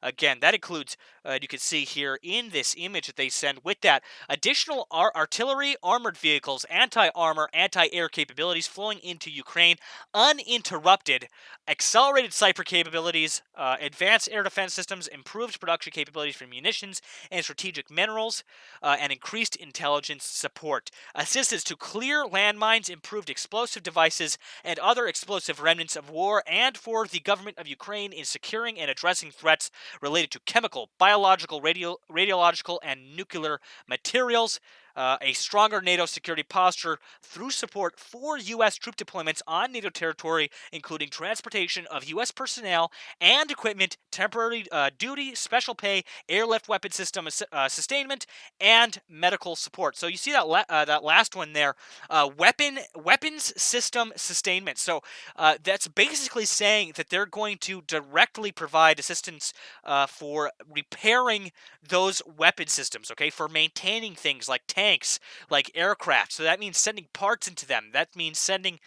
Again, that includes, you can see here in this image that they send with that, additional artillery, armored vehicles, anti-armor, anti-air capabilities flowing into Ukraine uninterrupted, accelerated cyber capabilities, advanced air defense systems, improved production capabilities for munitions and strategic minerals, and increased intelligence support. Assistance to clear landmines, improved explosive devices, and other explosive remnants of war, and for the government of Ukraine in securing and addressing threats related to chemical, biological, radiological, and nuclear materials. A stronger NATO security posture through support for U.S. troop deployments on NATO territory, including transportation of U.S. personnel and equipment, temporary duty, special pay, airlift weapon system sustainment, and medical support. So you see that that last one there, weapons system sustainment. So that's basically saying that they're going to directly provide assistance for repairing those weapon systems, okay, for maintaining things like tanks, like aircraft. So that means sending parts into them. That means sending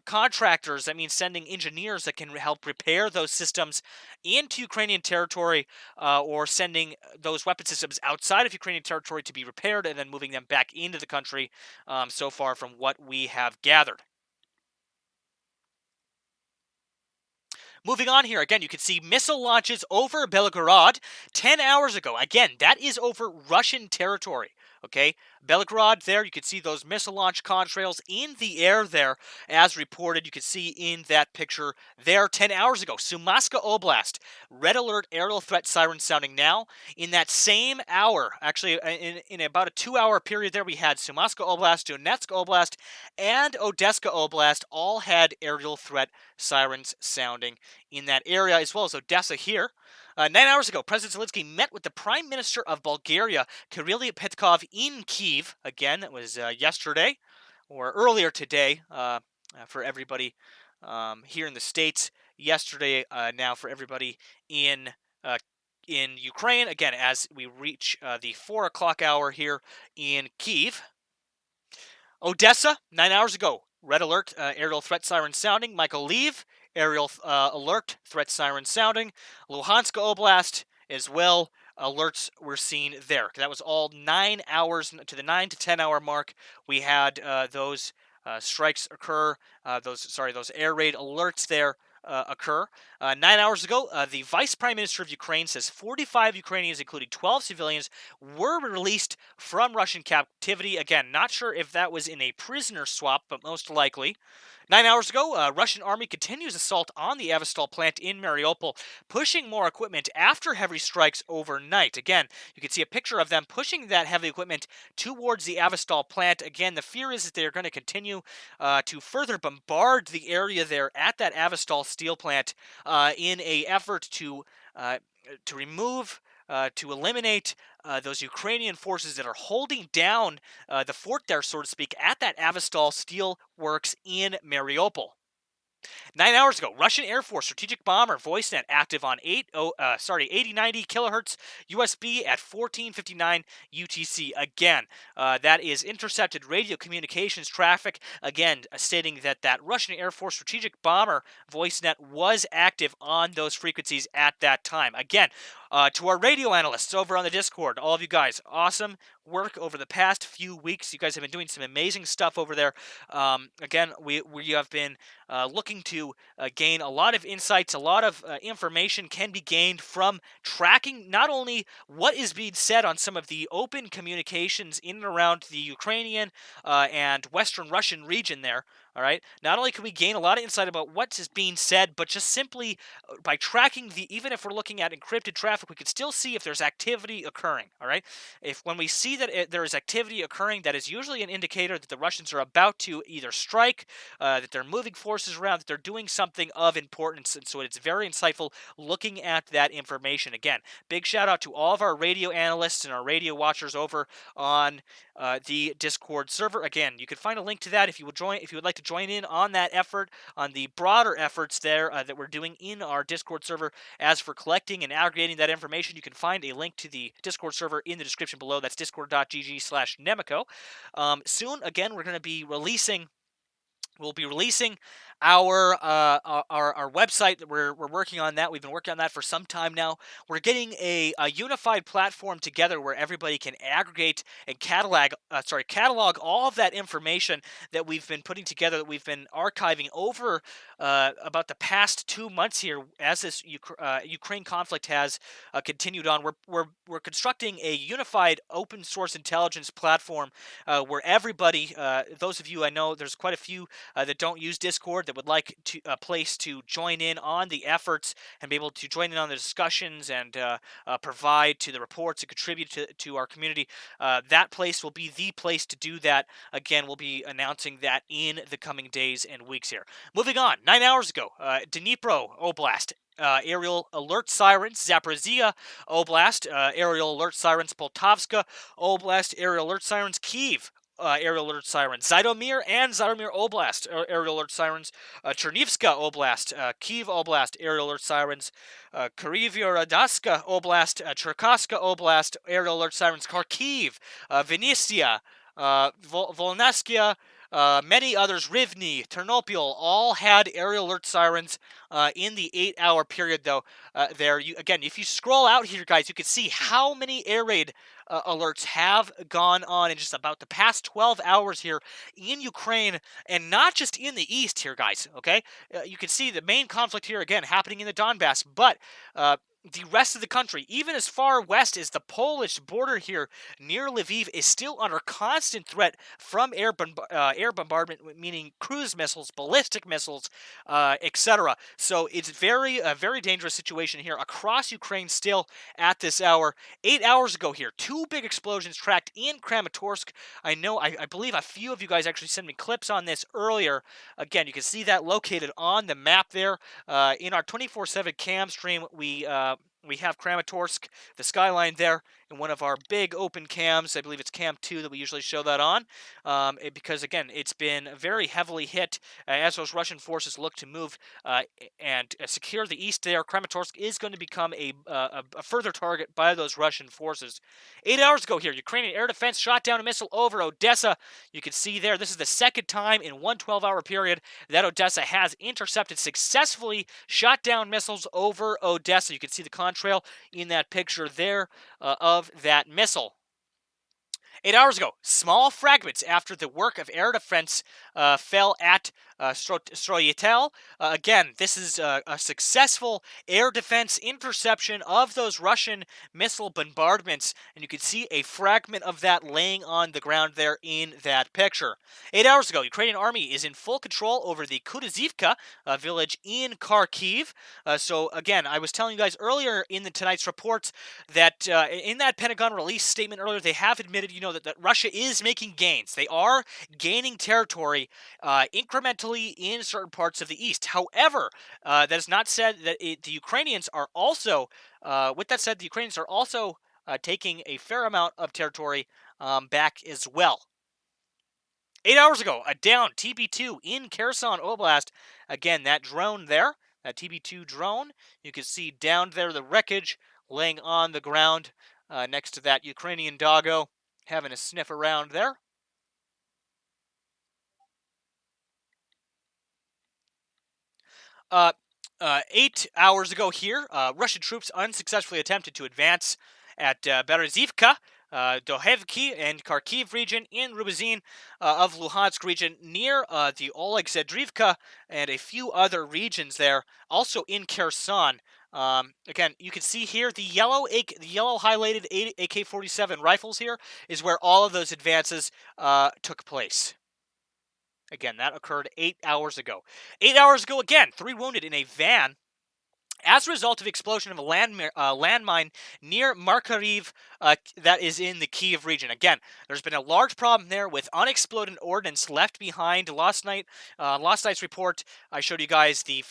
contractors. That means sending engineers that can help repair those systems into Ukrainian territory, or sending those weapon systems outside of Ukrainian territory to be repaired and then moving them back into the country, so far from what we have gathered. Moving on here, again, you can see missile launches over Belgorod 10 hours ago. Again, that is over Russian territory, okay? Belgorod there, you can see those missile launch contrails in the air there, as reported. You can see in that picture there 10 hours ago. Sumatska Oblast, red alert aerial threat siren sounding now. In that same hour, actually in about a 2-hour period there, we had Sumatska Oblast, Donetsk Oblast, and Odessa Oblast all had aerial threat sirens sounding in that area, as well as Odessa here. 9 hours ago, President Zelensky met with the Prime Minister of Bulgaria, Kirill Petkov, in Kiev. Again, that was yesterday, or earlier today, for everybody here in the States. Yesterday, now for everybody in Ukraine. Again, as we reach the 4 o'clock hour here in Kiev. Odessa, 9 hours ago, red alert, aerial threat siren sounding. Michael Leave, aerial alert, threat siren sounding. Luhansk Oblast as well, alerts were seen there. That was all 9 hours to the 9 to 10 hour mark. We had those strikes occur, those air raid alerts there occur. 9 hours ago, the Vice Prime Minister of Ukraine says 45 Ukrainians, including 12 civilians, were released from Russian captivity. Again, not sure if that was in a prisoner swap, but most likely. 9 hours ago, Russian army continues assault on the Avastal plant in Mariupol, pushing more equipment after heavy strikes overnight. Again, you can see a picture of them pushing that heavy equipment towards the Avastal plant. Again, the fear is that they're going to continue to further bombard the area there at that Avastal steel plant in an effort to remove, to eliminate those Ukrainian forces that are holding down the fort there, so to speak, at that Avastal steel works in Mariupol. 9 hours ago, Russian Air Force strategic bomber VoiceNet active on 8090 kilohertz USB at 1459 UTC. Again, that is intercepted radio communications traffic. Again, stating that that Russian Air Force strategic bomber VoiceNet was active on those frequencies at that time. Again, To our radio analysts over on the Discord, all of you guys, awesome work over the past few weeks. You guys have been doing some amazing stuff over there. Again, we have been looking to gain a lot of insights, a lot of information can be gained from tracking not only what is being said on some of the open communications in and around the Ukrainian and Western Russian region there. All right. Not only can we gain a lot of insight about what is being said, but just simply by tracking even if we're looking at encrypted traffic, we could still see if there's activity occurring. All right. If when we see that there is activity occurring, that is usually an indicator that the Russians are about to either strike, that they're moving forces around, that they're doing something of importance. And so it's very insightful looking at that information. Again, big shout out to all of our radio analysts and our radio watchers over on the Discord server. Again, you can find a link to that if you would like to join in on that effort, on the broader efforts there that we're doing in our Discord server. As for collecting and aggregating that information, you can find a link to the Discord server in the description below. That's discord.gg/Nemico. Soon, again, we're going to be releasing. We'll be releasing our website. We're working on that. We've been working on that for some time now. We're getting a unified platform together where everybody can aggregate and catalog all of that information that we've been putting together, that we've been archiving over about the past 2 months here as this Ukraine conflict has continued on. We're constructing a unified open source intelligence platform where everybody, those of you, I know there's quite a few that don't use Discord that would like to a place to join in on the efforts and be able to join in on the discussions and provide to the reports and contribute to our community. That place will be the place to do that. Again, we'll be announcing that in the coming days and weeks here. Moving on, 9 hours ago, Dnipro Oblast. Aerial alert sirens, Zaporizhia Oblast, aerial alert sirens, Poltavska Oblast, aerial alert sirens, Kiev, aerial alert sirens, Zhytomyr and Zhytomyr Oblast, aerial alert sirens, Chernivtska Oblast, Kiev Oblast, aerial alert sirens, Kryvyi-Radaska Oblast, Cherkasska Oblast, aerial alert sirens, Kharkiv, Vinnytsia, Volnaskia, many others, Rivne, Ternopil, all had aerial alert sirens in the 8-hour period, though. Again, if you scroll out here, guys, you can see how many air raid alerts have gone on in just about the past 12 hours here in Ukraine, and not just in the east here, guys, okay? You can see the main conflict here, again, happening in the Donbass, but the rest of the country, even as far west as the Polish border here near Lviv, is still under constant threat from air bombardment, meaning cruise missiles, ballistic missiles, etc. So it's a very dangerous situation here across Ukraine still at this hour. 8 hours ago here, 2 big explosions tracked in Kramatorsk. I believe a few of you guys actually sent me clips on this earlier. Again, you can see that located on the map there. In our 24/7 cam stream, we have Kramatorsk, the skyline there, in one of our big open cams. I believe it's cam 2 that we usually show that on, because, again, it's been very heavily hit as those Russian forces look to move and secure the east there. Kramatorsk is going to become a further target by those Russian forces. 8 hours ago here, Ukrainian air defense shot down a missile over Odessa. You can see there, this is the second time in one 12-hour period that Odessa has intercepted, successfully shot down missiles over Odessa. You can see the contrail in that picture there of that missile. 8 hours ago, small fragments after the work of air defense fell at Stroyitel. Again, this is a successful air defense interception of those Russian missile bombardments, and you can see a fragment of that laying on the ground there in that picture. 8 hours ago, Ukrainian army is in full control over the Kudazivka village in Kharkiv. So again, I was telling you guys earlier in tonight's reports that in that Pentagon release statement earlier, they have admitted, that Russia is making gains. They are gaining territory incrementally in certain parts of the east. However, that is not said that the Ukrainians are also, with that said, the Ukrainians are also taking a fair amount of territory back as well. 8 hours ago, a down TB2 in Kherson Oblast. Again, that drone there, that TB2 drone, you can see down there the wreckage laying on the ground next to that Ukrainian doggo, having a sniff around there. 8 hours ago here, Russian troops unsuccessfully attempted to advance at Berezivka, Dohevki, and Kharkiv region in Rubizin of Luhansk region near the Oleg-Zedrivka and a few other regions there, also in Kherson. Again, you can see here the yellow highlighted AK-47 rifles here is where all of those advances took place. Again, that occurred 8 hours ago. 8 hours ago, again, 3 wounded in a van as a result of explosion of a landmine near Markariv that is in the Kiev region. Again, there's been a large problem there with unexploded ordnance left behind. Last night's report, I showed you guys the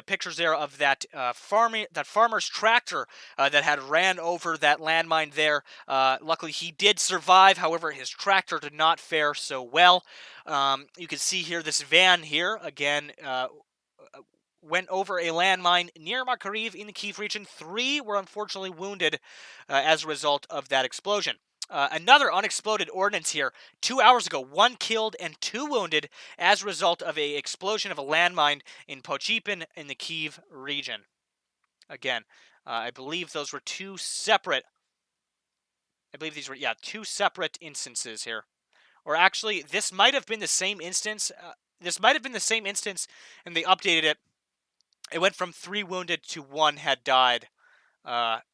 pictures there of that farmer's tractor that had ran over that landmine there. Luckily, he did survive. However, his tractor did not fare so well. You can see here this van here again. Went over a landmine near Makariv in the Kiev region. 3 were unfortunately wounded as a result of that explosion. Another unexploded ordnance here. 2 hours ago, 1 killed and 2 wounded as a result of an explosion of a landmine in Pochipin in the Kiev region. Again, I believe those were 2 separate. I believe these were 2 separate instances here, or actually, this might have been the same instance. This might have been the same instance, and they updated it. It went from 3 wounded to 1 had died.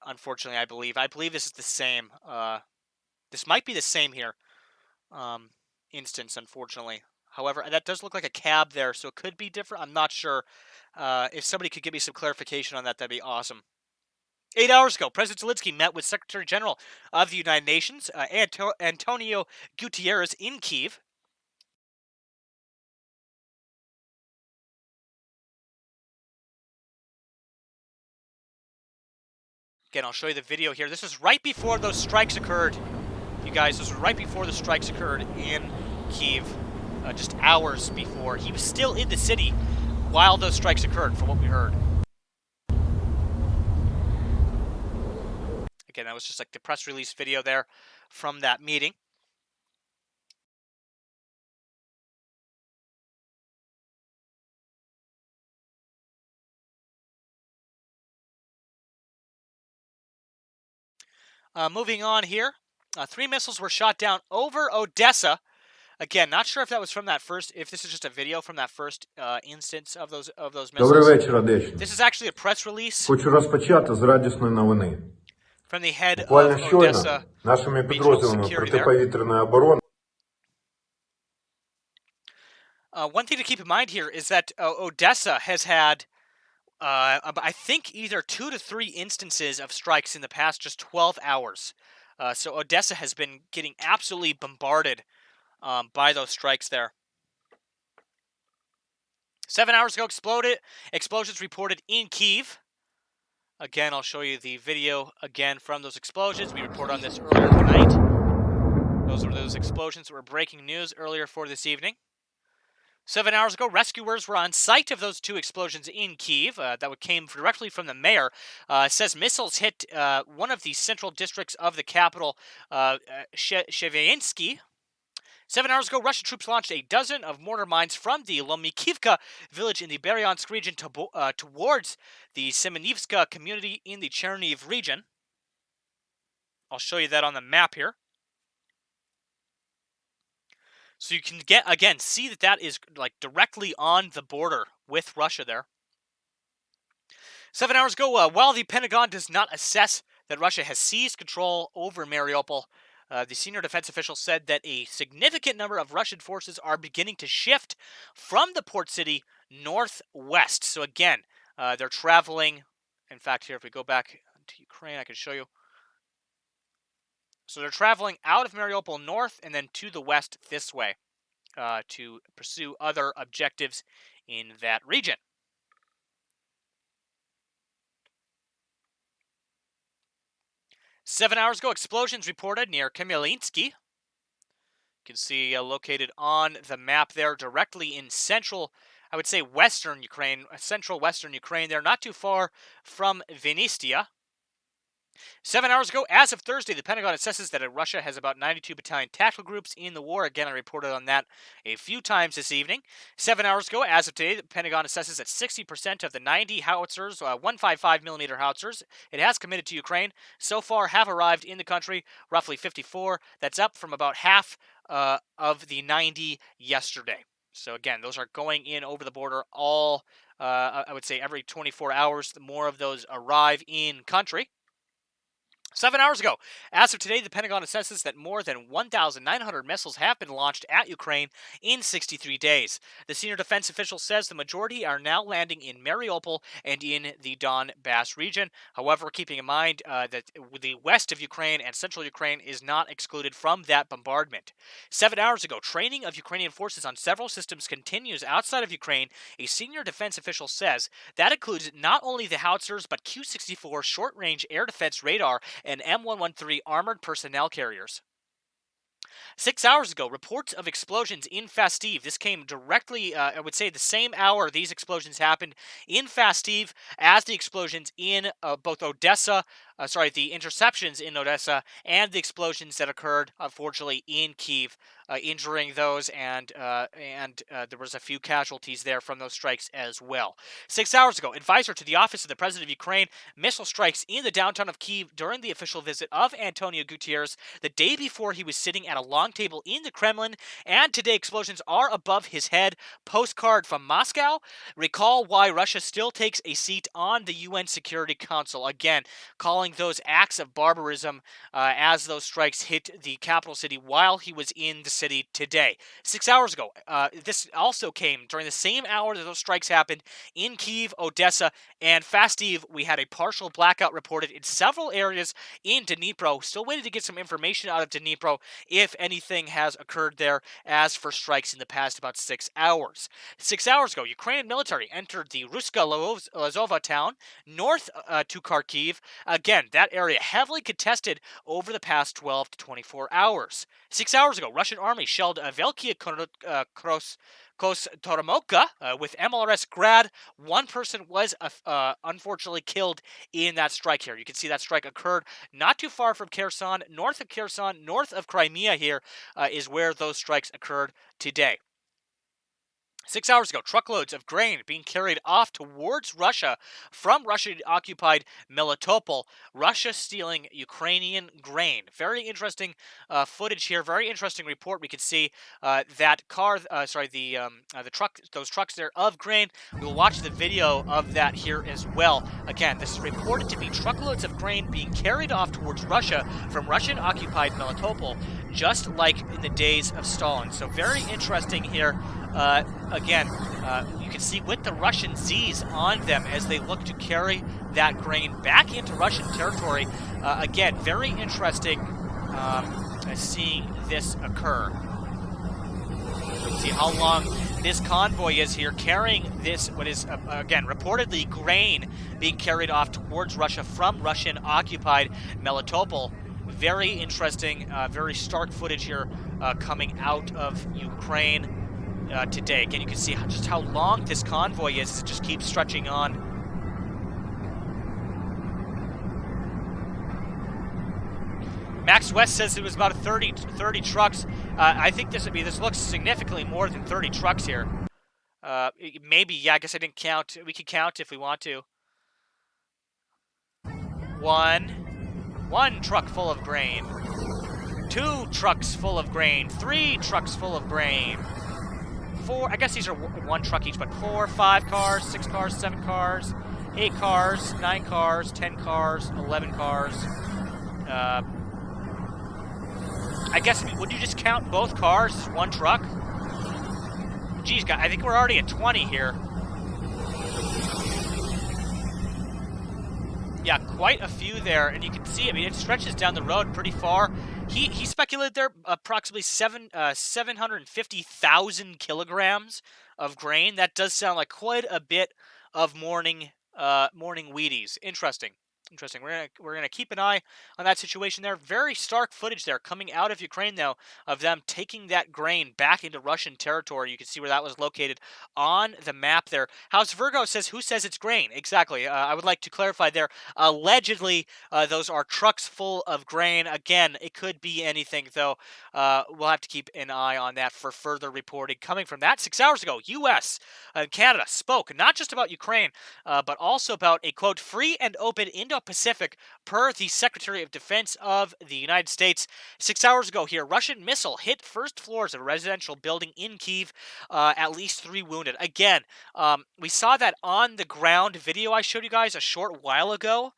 Unfortunately, I believe this is the same. This might be the same here. Instance, unfortunately. However, that does look like a cab there, so it could be different. I'm not sure. If somebody could give me some clarification on that, that'd be awesome. 8 hours ago, President Zelensky met with Secretary General of the United Nations, Antonio Guterres, in Kyiv. Again, I'll show you the video here. This is right before those strikes occurred. You guys, this was right before the strikes occurred in Kyiv, just hours before. He was still in the city while those strikes occurred, from what we heard. Again, that was just like the press release video there from that meeting. Moving on here, 3 missiles were shot down over Odessa. Again, not sure if that was from that first, if this is just a video from that first instance of those missiles. Добрий вечір, Одещина. This is actually a press release. Хочу розпочати з радісної новини. From the head Буквально of щойно Odessa нашими підрозділами протиповітряної оборони. One thing to keep in mind here is that Odessa has had, I think, either 2 to 3 instances of strikes in the past just 12 hours. So Odessa has been getting absolutely bombarded by those strikes there. 7 hours ago, explosions reported in Kyiv. Again, I'll show you the video again from those explosions. We reported on this earlier tonight. Those were those explosions that were breaking news earlier for this evening. 7 hours ago, rescuers were on site of those 2 explosions in Kyiv. That came directly from the mayor. Says missiles hit one of the central districts of the capital, Kemilinski. 7 hours ago, Russian troops launched a dozen of mortar mines from the Lomikivka village in the Bryansk region towards the Semenivska community in the Chernihiv region. I'll show you that on the map here. So you can see that is like directly on the border with Russia there. 7 hours ago, while the Pentagon does not assess that Russia has seized control over Mariupol, the senior defense official said that a significant number of Russian forces are beginning to shift from the port city northwest. So again, they're traveling. In fact, here, if we go back to Ukraine, I can show you. So they're traveling out of Mariupol north and then to the west this way to pursue other objectives in that region. Seven hours ago, explosions reported near Kemilinski. You can see located on the map there, directly in central, I would say western Ukraine, central western Ukraine there, not too far from Vinistia. 7 hours ago, as of Thursday, the Pentagon assesses that Russia has about 92 battalion tactical groups in the war. Again, I reported on that a few times this evening. 7 hours ago, as of today, the Pentagon assesses that 60% of the 90 howitzers, 155mm howitzers, it has committed to Ukraine, so far have arrived in the country, roughly 54. That's up from about half of the 90 yesterday. So again, those are going in over the border all, I would say every 24 hours, the more of those arrive in country. 7 hours ago, as of today, the Pentagon assesses that more than 1,900 missiles have been launched at Ukraine in 63 days. The senior defense official says the majority are now landing in Mariupol and in the Donbass region. However, keeping in mind that the west of Ukraine and central Ukraine is not excluded from that bombardment. 7 hours ago, training of Ukrainian forces on several systems continues outside of Ukraine. A senior defense official says that includes not only the howitzers but Q-64 short-range air defense radar and M113 armored personnel carriers. 6 hours ago, reports of explosions in Fastiv. This came directly, I would say, the same hour these explosions happened in Fastiv as the explosions in both Odessa, the interceptions in Odessa, and the explosions that occurred, unfortunately, in Kiev, injuring those, and there was a few casualties there from those strikes as well. 6 hours ago, advisor to the office of the president of Ukraine, missile strikes in the downtown of Kiev during the official visit of Antonio Guterres the day before he was sitting at a long table in the Kremlin, and today explosions are above his head. Postcard from Moscow. Recall why Russia still takes a seat on the UN Security Council. Again, calling those acts of barbarism as those strikes hit the capital city while he was in the city today. 6 hours ago, this also came during the same hour that those strikes happened in Kiev, Odessa, and Fastiv. We had a partial blackout reported in several areas in Dnipro. Still waiting to get some information out of Dnipro if anything has occurred there as for strikes in the past about 6 hours. 6 hours ago, Ukrainian military entered the Ruska Lazova town north to Kharkiv. Again, that area heavily contested over the past 12 to 24 hours. 6 hours ago, Russian army shelled Velkia Kostomoka with MLRS Grad. One person was unfortunately killed in that strike here. You can see that strike occurred not too far from Kherson, north of Crimea here is where those strikes occurred today. 6 hours ago, truckloads of grain being carried off towards Russia from Russian-occupied Melitopol. Russia stealing Ukrainian grain. Very interesting footage here. Very interesting report. We can see that car. The truck. Those trucks there of grain. We will watch the video of that here as well. Again, this is reported to be truckloads of grain being carried off towards Russia from Russian-occupied Melitopol, just like in the days of Stalin. So very interesting here. Again, you can see with the Russian Z's on them as they look to carry that grain back into Russian territory. Again, very interesting seeing this occur. You can see how long this convoy is here carrying this, what is, again, reportedly grain being carried off towards Russia from Russian-occupied Melitopol. Very interesting, very stark footage here coming out of Ukraine. Today. Again, you can see just how long this convoy is. It just keeps stretching on. Max West says it was about 30 trucks. I think this looks significantly more than 30 trucks here. Maybe, yeah, I guess I didn't count. We can count if we want to. One truck full of grain. 2 trucks full of grain. 3 trucks full of grain. 4, I guess these are 1 truck each, but 4, 5 cars, 6 cars, 7 cars, 8 cars, 9 cars, 10 cars, 11 cars. I guess, would you just count both cars as 1 truck? Geez, I think we're already at 20 here. Yeah, quite a few there, and you can see, I mean, it stretches down the road pretty far. He speculated there approximately 750,000 kilograms of grain. That does sound like quite a bit of morning Wheaties. Interesting. Interesting. We're gonna keep an eye on that situation there. Very stark footage there coming out of Ukraine, though, of them taking that grain back into Russian territory. You can see where that was located on the map there. House Virgo says, "Who says it's grain?" Exactly. I would like to clarify there. Allegedly, those are trucks full of grain. Again, it could be anything, though. We'll have to keep an eye on that for further reporting coming from that. 6 hours ago, U.S. and Canada spoke not just about Ukraine, but also about a, quote, free and open Indo-Pacific per the Secretary of Defense of the United States. 6 hours ago here, Russian missile hit first floors of a residential building in Kiev, at least 3 wounded. Again, we saw that on the ground video I showed you guys a short while ago.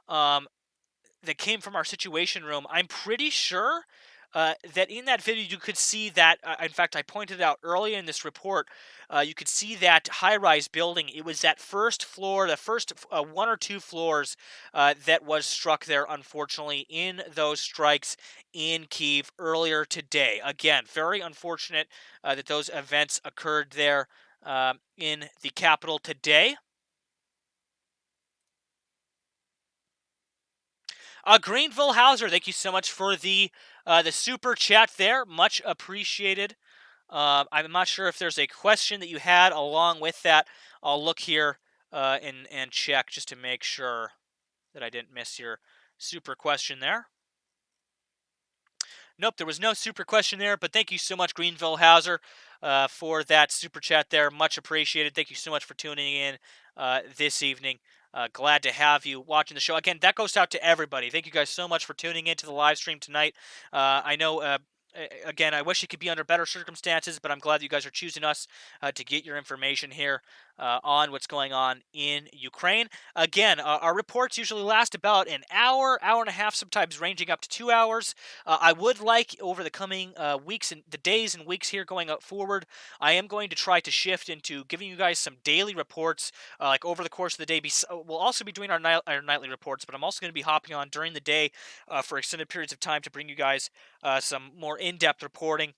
That came from our situation room. I'm pretty sure that in that video you could see that, in fact, I pointed out earlier in this report, you could see that high-rise building. It was that first floor, the first 1 or 2 floors that was struck there, unfortunately, in those strikes in Kiev earlier today. Again, very unfortunate that those events occurred there in the capital today. Greenville Hauser, thank you so much for the super chat there. Much appreciated. I'm not sure if there's a question that you had along with that. I'll look here and check just to make sure that I didn't miss your super question there. Nope, there was no super question there, but thank you so much, Greenville Hauser, for that super chat there. Much appreciated. Thank you so much for tuning in this evening. Glad to have you watching the show. Again, that goes out to everybody. Thank you guys so much for tuning into the live stream tonight. I know, again, I wish it could be under better circumstances, but I'm glad that you guys are choosing us to get your information here on what's going on in Ukraine. Again, our reports usually last about an hour, hour and a half, sometimes ranging up to 2 hours. I would like, over the coming weeks and the days and weeks here going forward, I am going to try to shift into giving you guys some daily reports, like over the course of the day. We'll also be doing our nightly reports, but I'm also going to be hopping on during the day for extended periods of time to bring you guys some more in-depth reporting.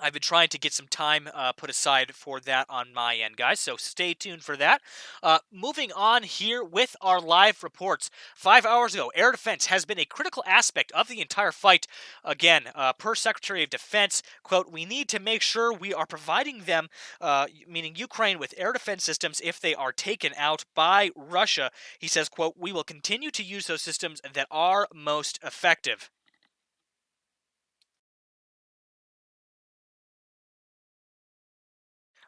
I've been trying to get some time put aside for that on my end, guys, so stay tuned for that. Moving on here with our live reports. 5 hours ago, air defense has been a critical aspect of the entire fight. Again, per Secretary of Defense, quote, "We need to make sure we are providing them," meaning Ukraine, "with air defense systems if they are taken out by Russia." He says, quote, "We will continue to use those systems that are most effective."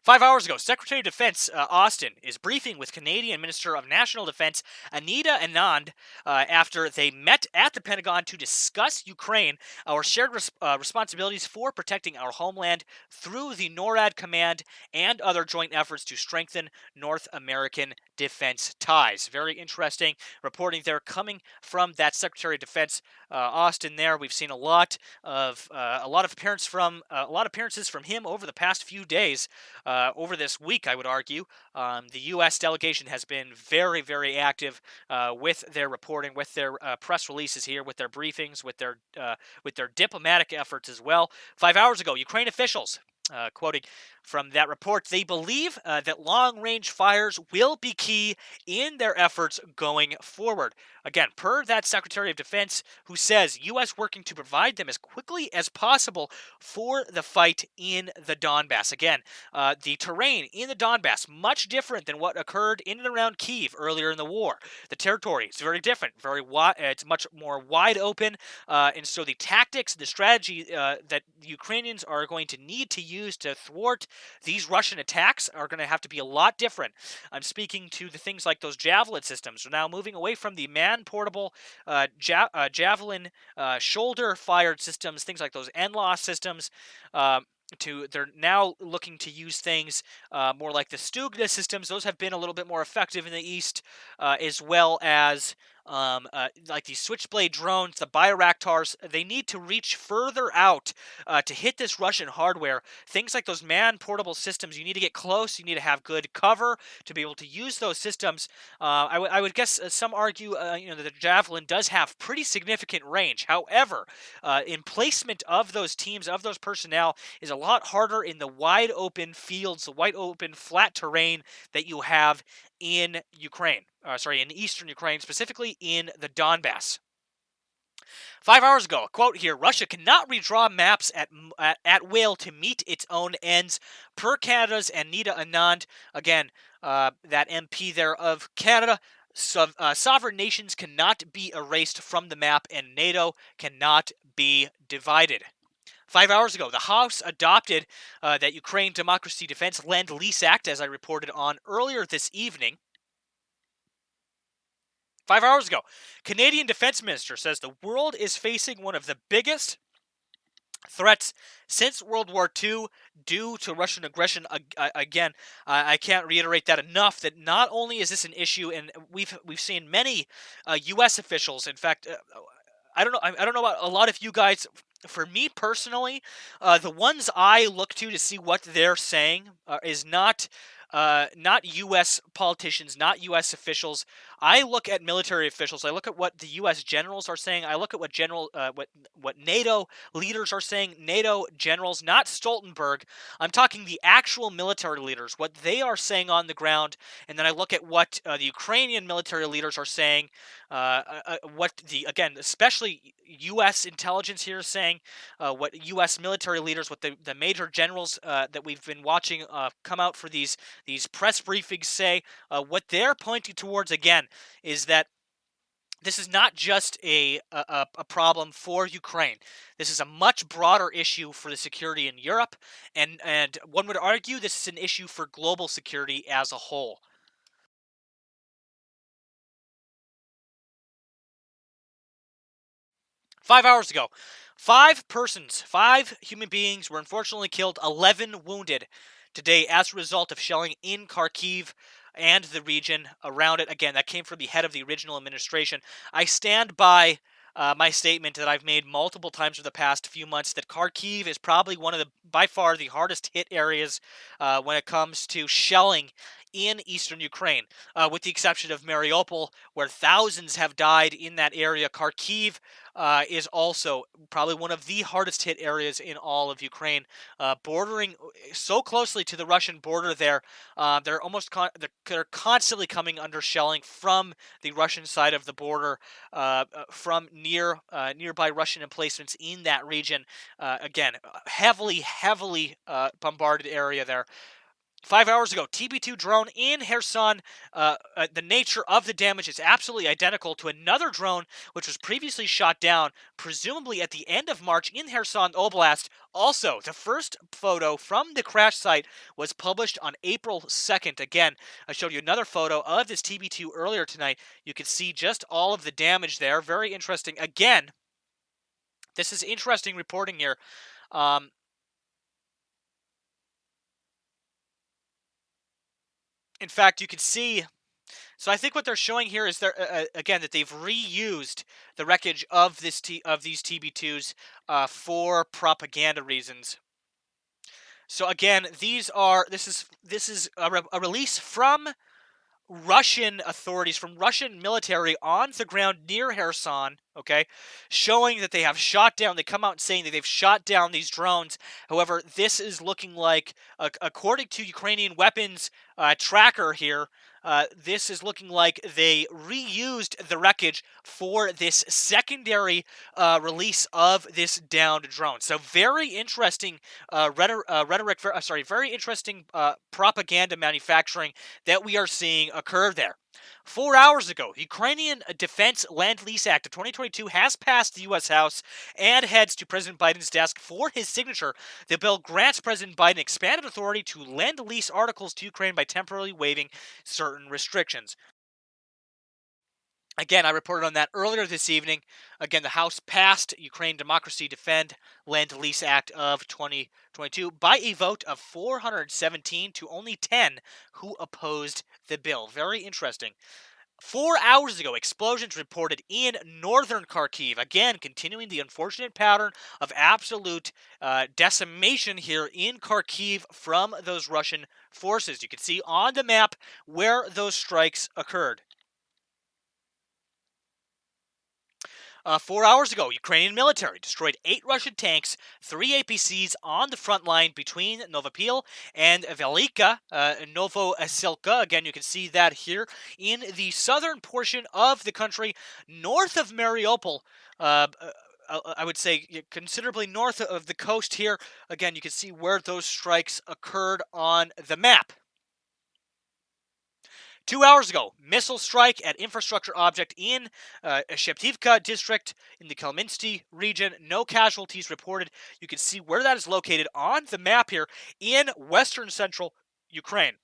5 hours ago, Secretary of Defense Austin is briefing with Canadian Minister of National Defense Anita Anand after they met at the Pentagon to discuss Ukraine, our shared responsibilities for protecting our homeland through the NORAD Command and other joint efforts to strengthen North American defense ties. Very interesting reporting there coming from that Secretary of Defense Austin. There, we've seen a lot of appearances from him over the past few days. Over this week, I would argue, the U.S. delegation has been very, very active with their reporting, with their press releases here, with their briefings, with their diplomatic efforts as well. 5 hours ago, Ukraine officials, quoting from that report, they believe that long-range fires will be key in their efforts going forward. Again, per that Secretary of Defense, who says U.S. working to provide them as quickly as possible for the fight in the Donbass. Again, the terrain in the Donbass, much different than what occurred in and around Kiev earlier in the war. The territory is very different, very wide. It's much more wide open, and so the tactics, the strategy that the Ukrainians are going to need to use to thwart these Russian attacks are going to have to be a lot different. I'm speaking to the things like those Javelin systems. We're now moving away from the man-portable Javelin shoulder-fired systems, things like those NLAW systems. They're now looking to use things more like the Stugna systems. Those have been a little bit more effective in the East, as well as like these Switchblade drones, the Bayraktars. They need to reach further out to hit this Russian hardware. Things like those man-portable systems, you need to get close. You need to have good cover to be able to use those systems. I would guess some argue that the Javelin does have pretty significant range. However, in placement of those teams, of those personnel, is a lot harder in the wide open fields, the wide open flat terrain that you have in Ukraine. In eastern Ukraine, specifically in the Donbass. 5 hours ago, a quote here: Russia cannot redraw maps at will to meet its own ends, per Canada's Anita Anand. Again, that MP there of Canada. Sovereign nations cannot be erased from the map, and NATO cannot be divided. 5 hours ago, the House adopted that Ukraine Democracy Defense Lend-Lease Act, as I reported on earlier this evening. 5 hours ago, Canadian Defense Minister says the world is facing one of the biggest threats since World War II due to Russian aggression. Again, I can't reiterate that enough, that not only is this an issue, and we've seen many U.S. officials, in fact, I don't know about a lot of you guys. For me personally, the ones I look to see what they're saying is not U.S. politicians, not U.S. officials. I look at military officials. I look at what the U.S. generals are saying. I look at what NATO leaders are saying. NATO generals, not Stoltenberg. I'm talking the actual military leaders, what they are saying on the ground, and then I look at what the Ukrainian military leaders are saying. Especially U.S. intelligence here is saying, what U.S. military leaders, what the major generals that we've been watching come out for these press briefings say, what they're pointing towards, again, is that this is not just a problem for Ukraine. This is a much broader issue for the security in Europe, and one would argue this is an issue for global security as a whole. Five hours ago, 5 human beings were unfortunately killed, 11 wounded today as a result of shelling in Kharkiv and the region around it. Again, that came from the head of the original administration. I stand by my statement that I've made multiple times for the past few months, that Kharkiv is probably one of by far the hardest hit areas when it comes to shelling in eastern Ukraine, with the exception of Mariupol, where thousands have died in that area. Kharkiv is also probably one of the hardest hit areas in all of Ukraine, bordering so closely to the Russian border there. They're constantly coming under shelling from the Russian side of the border, from nearby Russian emplacements in that region. Again, heavily bombarded area there. 5 hours ago, TB2 drone in Kherson. The nature of the damage is absolutely identical to another drone which was previously shot down, presumably at the end of March in Kherson Oblast. Also, the first photo from the crash site was published on April 2nd. Again, I showed you another photo of this TB2 earlier tonight. You can see just all of the damage there. Very interesting. Again, this is interesting reporting here. In fact, you can see, so I think what they're showing here is again, that they've reused the wreckage of these TB2s for propaganda reasons. So again, this is a release from Russian authorities, from Russian military on the ground near Kherson, okay, showing that they have shot down, they come out saying that they've shot down these drones. However, this is looking like, according to Ukrainian weapons tracker here, this is looking like they reused the wreckage for this secondary release of this downed drone. So very interesting very interesting propaganda manufacturing that we are seeing occur there. 4 hours ago, Ukrainian Defense Lend-Lease Act of 2022 has passed the U.S. House and heads to President Biden's desk for his signature. The bill grants President Biden expanded authority to lend lease articles to Ukraine by temporarily waiving certain restrictions. Again, I reported on that earlier this evening. Again, the House passed Ukraine Democracy Defend Lend-Lease Act of 2022 by a vote of 417 to only 10 who opposed the bill. Very interesting. 4 hours ago, explosions reported in northern Kharkiv. Again, continuing the unfortunate pattern of absolute decimation here in Kharkiv from those Russian forces. You can see on the map where those strikes occurred. 4 hours ago, Ukrainian military destroyed 8 Russian tanks, 3 APCs on the front line between Novopil and Velika, Novosilka. Again, you can see that here in the southern portion of the country, north of Mariupol. I would say considerably north of the coast here. Again, you can see where those strikes occurred on the map. 2 hours ago, missile strike at infrastructure object in Sheptivka district in the Kemilinski region. No casualties reported. You can see where that is located on the map here in western central Ukraine.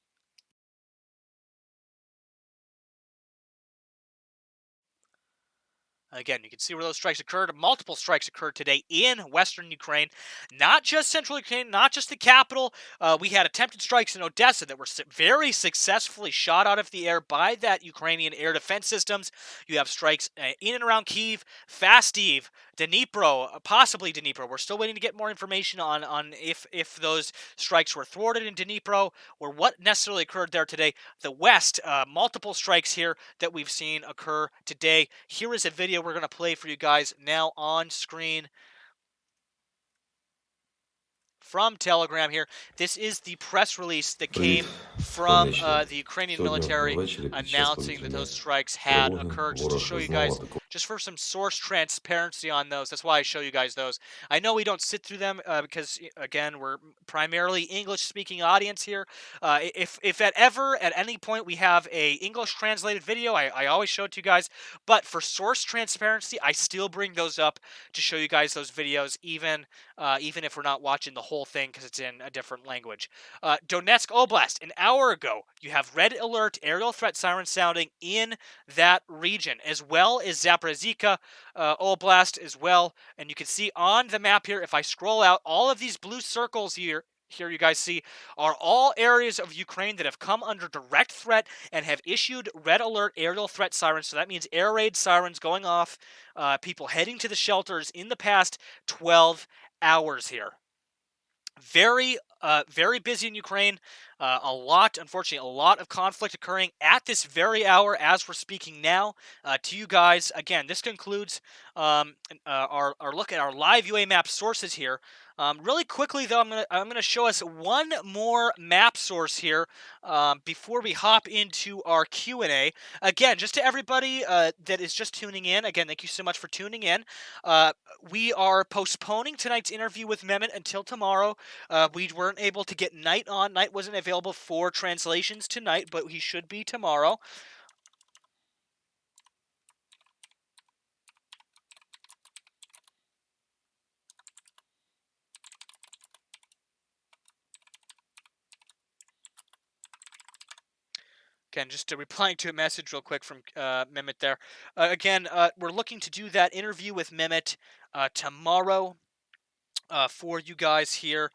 Again, you can see where those strikes occurred. Multiple strikes occurred today in western Ukraine, not just central Ukraine, not just the capital. We had attempted strikes in Odessa that were very successfully shot out of the air by that Ukrainian air defense systems. You have strikes in and around Kiev, Fastiv, Dnipro, possibly Dnipro. We're still waiting to get more information on if those strikes were thwarted in Dnipro or what necessarily occurred there today. The West, multiple strikes here that we've seen occur today. Here is a video we're going to play for you guys now on screen from Telegram here. This is the press release that came from the Ukrainian military announcing that those strikes had occurred. Just to show you guys, just for some source transparency on those. That's why I show you guys those. I know we don't sit through them because, again, we're primarily English-speaking audience here. If at any point we have a English-translated video, I always show it to you guys. But for source transparency, I still bring those up to show you guys those videos, even if we're not watching the whole thing because it's in a different language. Donetsk Oblast, an hour ago, you have red alert aerial threat sirens sounding in that region, as well as Zaporizhzhia Oblast as well. And you can see on the map here, if I scroll out, all of these blue circles here you guys see are all areas of Ukraine that have come under direct threat and have issued red alert aerial threat sirens. So that means air raid sirens going off, people heading to the shelters in the past 12 hours here. Very busy in Ukraine. Unfortunately, a lot of conflict occurring at this very hour as we're speaking now to you guys. Again, this concludes our look at our live UA map sources here. Really quickly, though, I'm gonna show us one more map source here before we hop into our Q&A. Again, just to everybody that is just tuning in, again, thank you so much for tuning in. We are postponing tonight's interview with Mehmet until tomorrow. We weren't able to get Knight on. Knight wasn't available for translations tonight, but he should be tomorrow. Again, just replying to a message real quick from Mehmet there. Again, we're looking to do that interview with Mehmet tomorrow for you guys here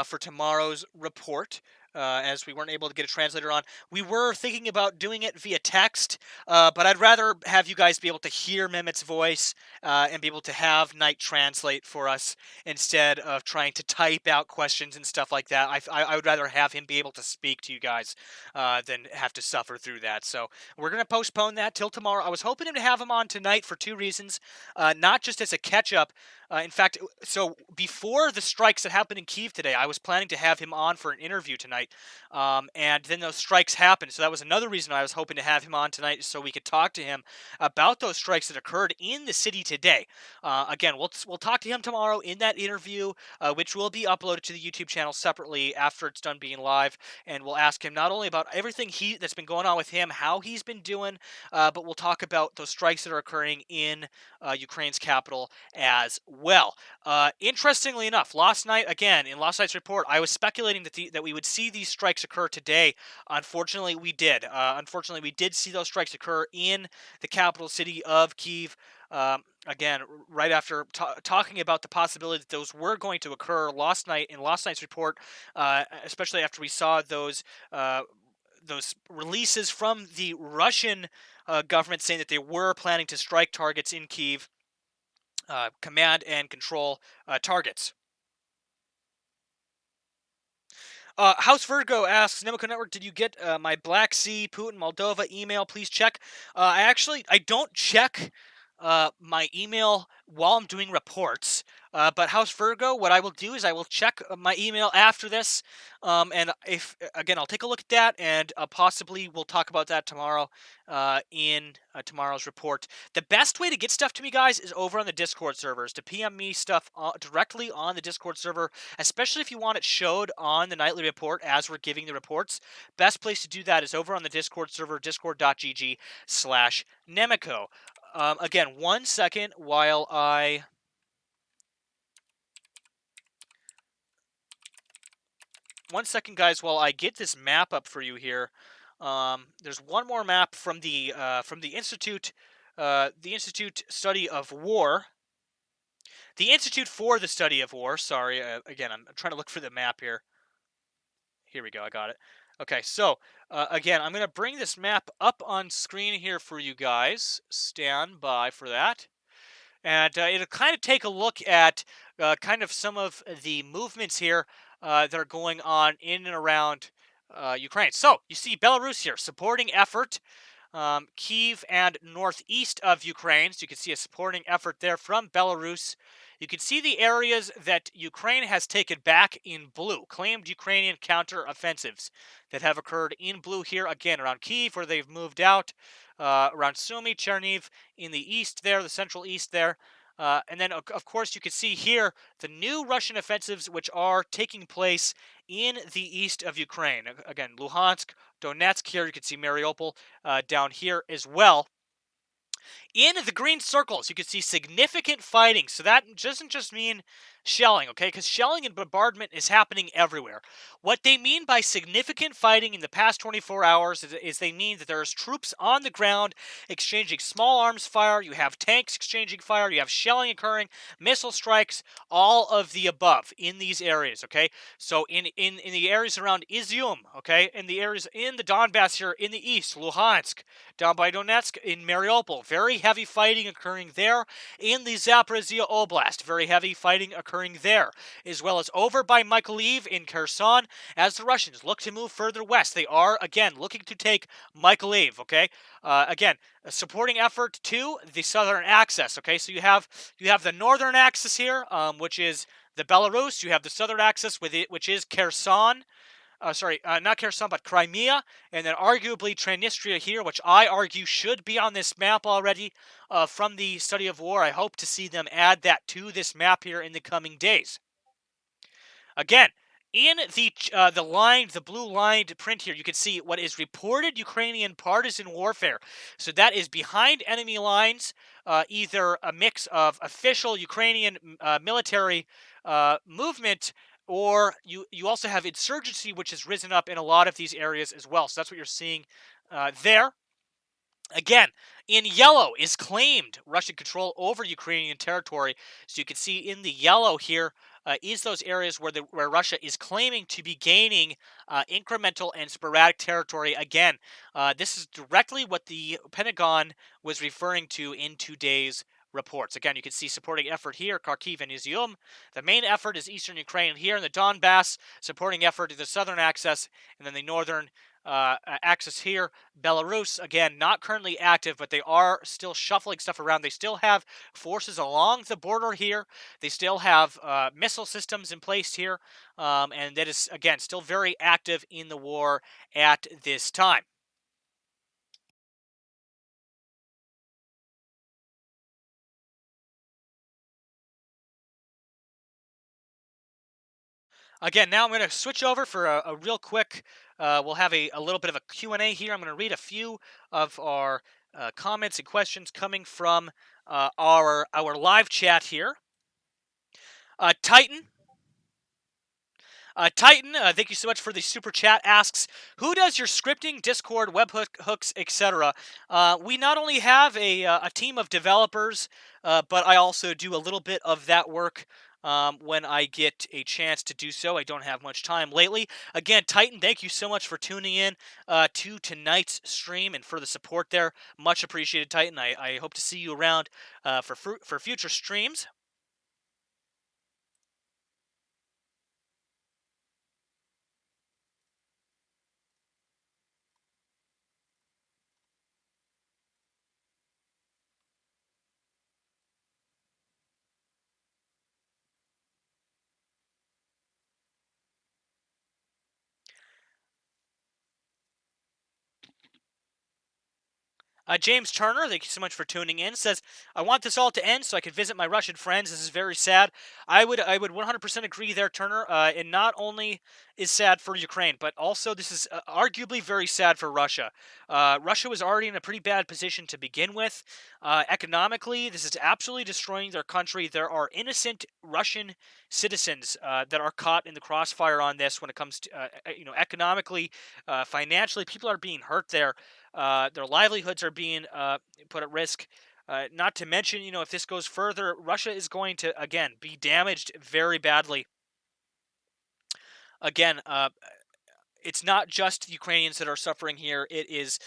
for tomorrow's report. As we weren't able to get a translator on. We were thinking about doing it via text, but I'd rather have you guys be able to hear Mehmet's voice and be able to have Knight translate for us instead of trying to type out questions and stuff like that. I would rather have him be able to speak to you guys than have to suffer through that. So we're going to postpone that till tomorrow. I was hoping to have him on tonight for 2 reasons, not just as a catch-up. In fact, so before the strikes that happened in Kiev today, I was planning to have him on for an interview tonight, and then those strikes happened. So that was another reason I was hoping to have him on tonight, so we could talk to him about those strikes that occurred in the city today. Again, we'll talk to him tomorrow in that interview, which will be uploaded to the YouTube channel separately after it's done being live, and we'll ask him not only about everything that's been going on with him, how he's been doing, but we'll talk about those strikes that are occurring in Ukraine's capital as well. Interestingly enough, last night, again, in last night's report, I was speculating that we would see these strikes occur today. Unfortunately, we did. Unfortunately, we did see those strikes occur in the capital city of Kiev. Again, right after talking about the possibility that those were going to occur last night in last night's report, especially after we saw those releases from the Russian government saying that they were planning to strike targets in Kiev. Command and control targets. House Virgo asks, Nemico Network, did you get my Black Sea, Putin, Moldova email? Please check. I don't check my email while I'm doing reports. But House Virgo, what I will do is I will check my email after this, and if again I'll take a look at that, and possibly we'll talk about that tomorrow in tomorrow's report. The best way to get stuff to me, guys, is over on the Discord servers. To PM me stuff directly on the Discord server, especially if you want it showed on the nightly report as we're giving the reports. Best place to do that is over on the Discord server, discord.gg/Nemico. Again, 1 second while I... One second, guys, while I get this map up for you here. There's one more map from the Institute Study of War. The Institute for the Study of War. Sorry, again, I'm trying to look for the map here. Here we go. I got it. Okay, so again, I'm going to bring this map up on screen here for you guys. Stand by for that. And it'll kind of take a look at kind of some of the movements here that are going on in and around Ukraine. So you see Belarus here, supporting effort, Kiev and northeast of Ukraine. So you can see a supporting effort there from Belarus. You can see the areas that Ukraine has taken back in blue, claimed Ukrainian counter-offensives that have occurred in blue here, again, around Kiev, where they've moved out, around Sumy, Cherniv, in the east there, the central east there. And then, of course, you can see here the new Russian offensives which are taking place in the east of Ukraine. Again, Luhansk, Donetsk here. You can see Mariupol down here as well. In the green circles, you can see significant fighting. So that doesn't just mean shelling, okay? Because shelling and bombardment is happening everywhere. What they mean by significant fighting in the past 24 hours is they mean that there's troops on the ground exchanging small arms fire. You have tanks exchanging fire. You have shelling occurring, missile strikes, all of the above in these areas, okay? So in the areas around Izium, okay? In the areas in the Donbass here in the east, Luhansk, down by Donetsk, in Mariupol, very heavy fighting occurring there. In the Zaporizhia Oblast, very heavy fighting occurring there, as well as over by Mykolaiv in Kherson. As the Russians look to move further west, they are again looking to take Mykolaiv. Okay, again, a supporting effort to the southern axis. Okay, so you have the northern axis here, which is the Belarus. You have the southern axis with it, which is Kherson. Not Kherson, but Crimea, and then arguably Transnistria here, which I argue should be on this map already from the study of war. I hope to see them add that to this map here in the coming days. Again, in the blue lined print here, you can see what is reported Ukrainian partisan warfare. So that is behind enemy lines, either a mix of official Ukrainian military movement, or you also have insurgency, which has risen up in a lot of these areas as well. So that's what you're seeing there. Again, in yellow is claimed Russian control over Ukrainian territory. So you can see in the yellow here is those areas where Russia is claiming to be gaining incremental and sporadic territory. Again, this is directly what the Pentagon was referring to in today's reports. Again, you can see supporting effort here, Kharkiv and Izium. The main effort is eastern Ukraine here in the Donbass, supporting effort to the southern axis, and then the northern axis here. Belarus, again, not currently active, but they are still shuffling stuff around. They still have forces along the border here. They still have missile systems in place here, and that is, again, still very active in the war at this time. Again, now I'm going to switch over for a real quick, we'll have a little bit of a Q&A here. I'm going to read a few of our comments and questions coming from our live chat here. Titan, thank you so much for the super chat, asks, who does your scripting, Discord, webhooks, etc.? We not only have a team of developers, but I also do a little bit of that work when I get a chance to do so. I don't have much time lately. Again, Titan, thank you so much for tuning in to tonight's stream and for the support there. Much appreciated, Titan. I hope to see you around for future streams. James Turner, thank you so much for tuning in, says, I want this all to end so I can visit my Russian friends. This is very sad. I would 100% agree there, Turner. It not only is sad for Ukraine, but also this is arguably very sad for Russia. Russia was already in a pretty bad position to begin with. Economically, this is absolutely destroying their country. There are innocent Russian citizens that are caught in the crossfire on this when it comes to, economically, financially. People are being hurt there. Their livelihoods are being put at risk. Not to mention, if this goes further, Russia is going to, again, be damaged very badly. Again, it's not just Ukrainians that are suffering here. It is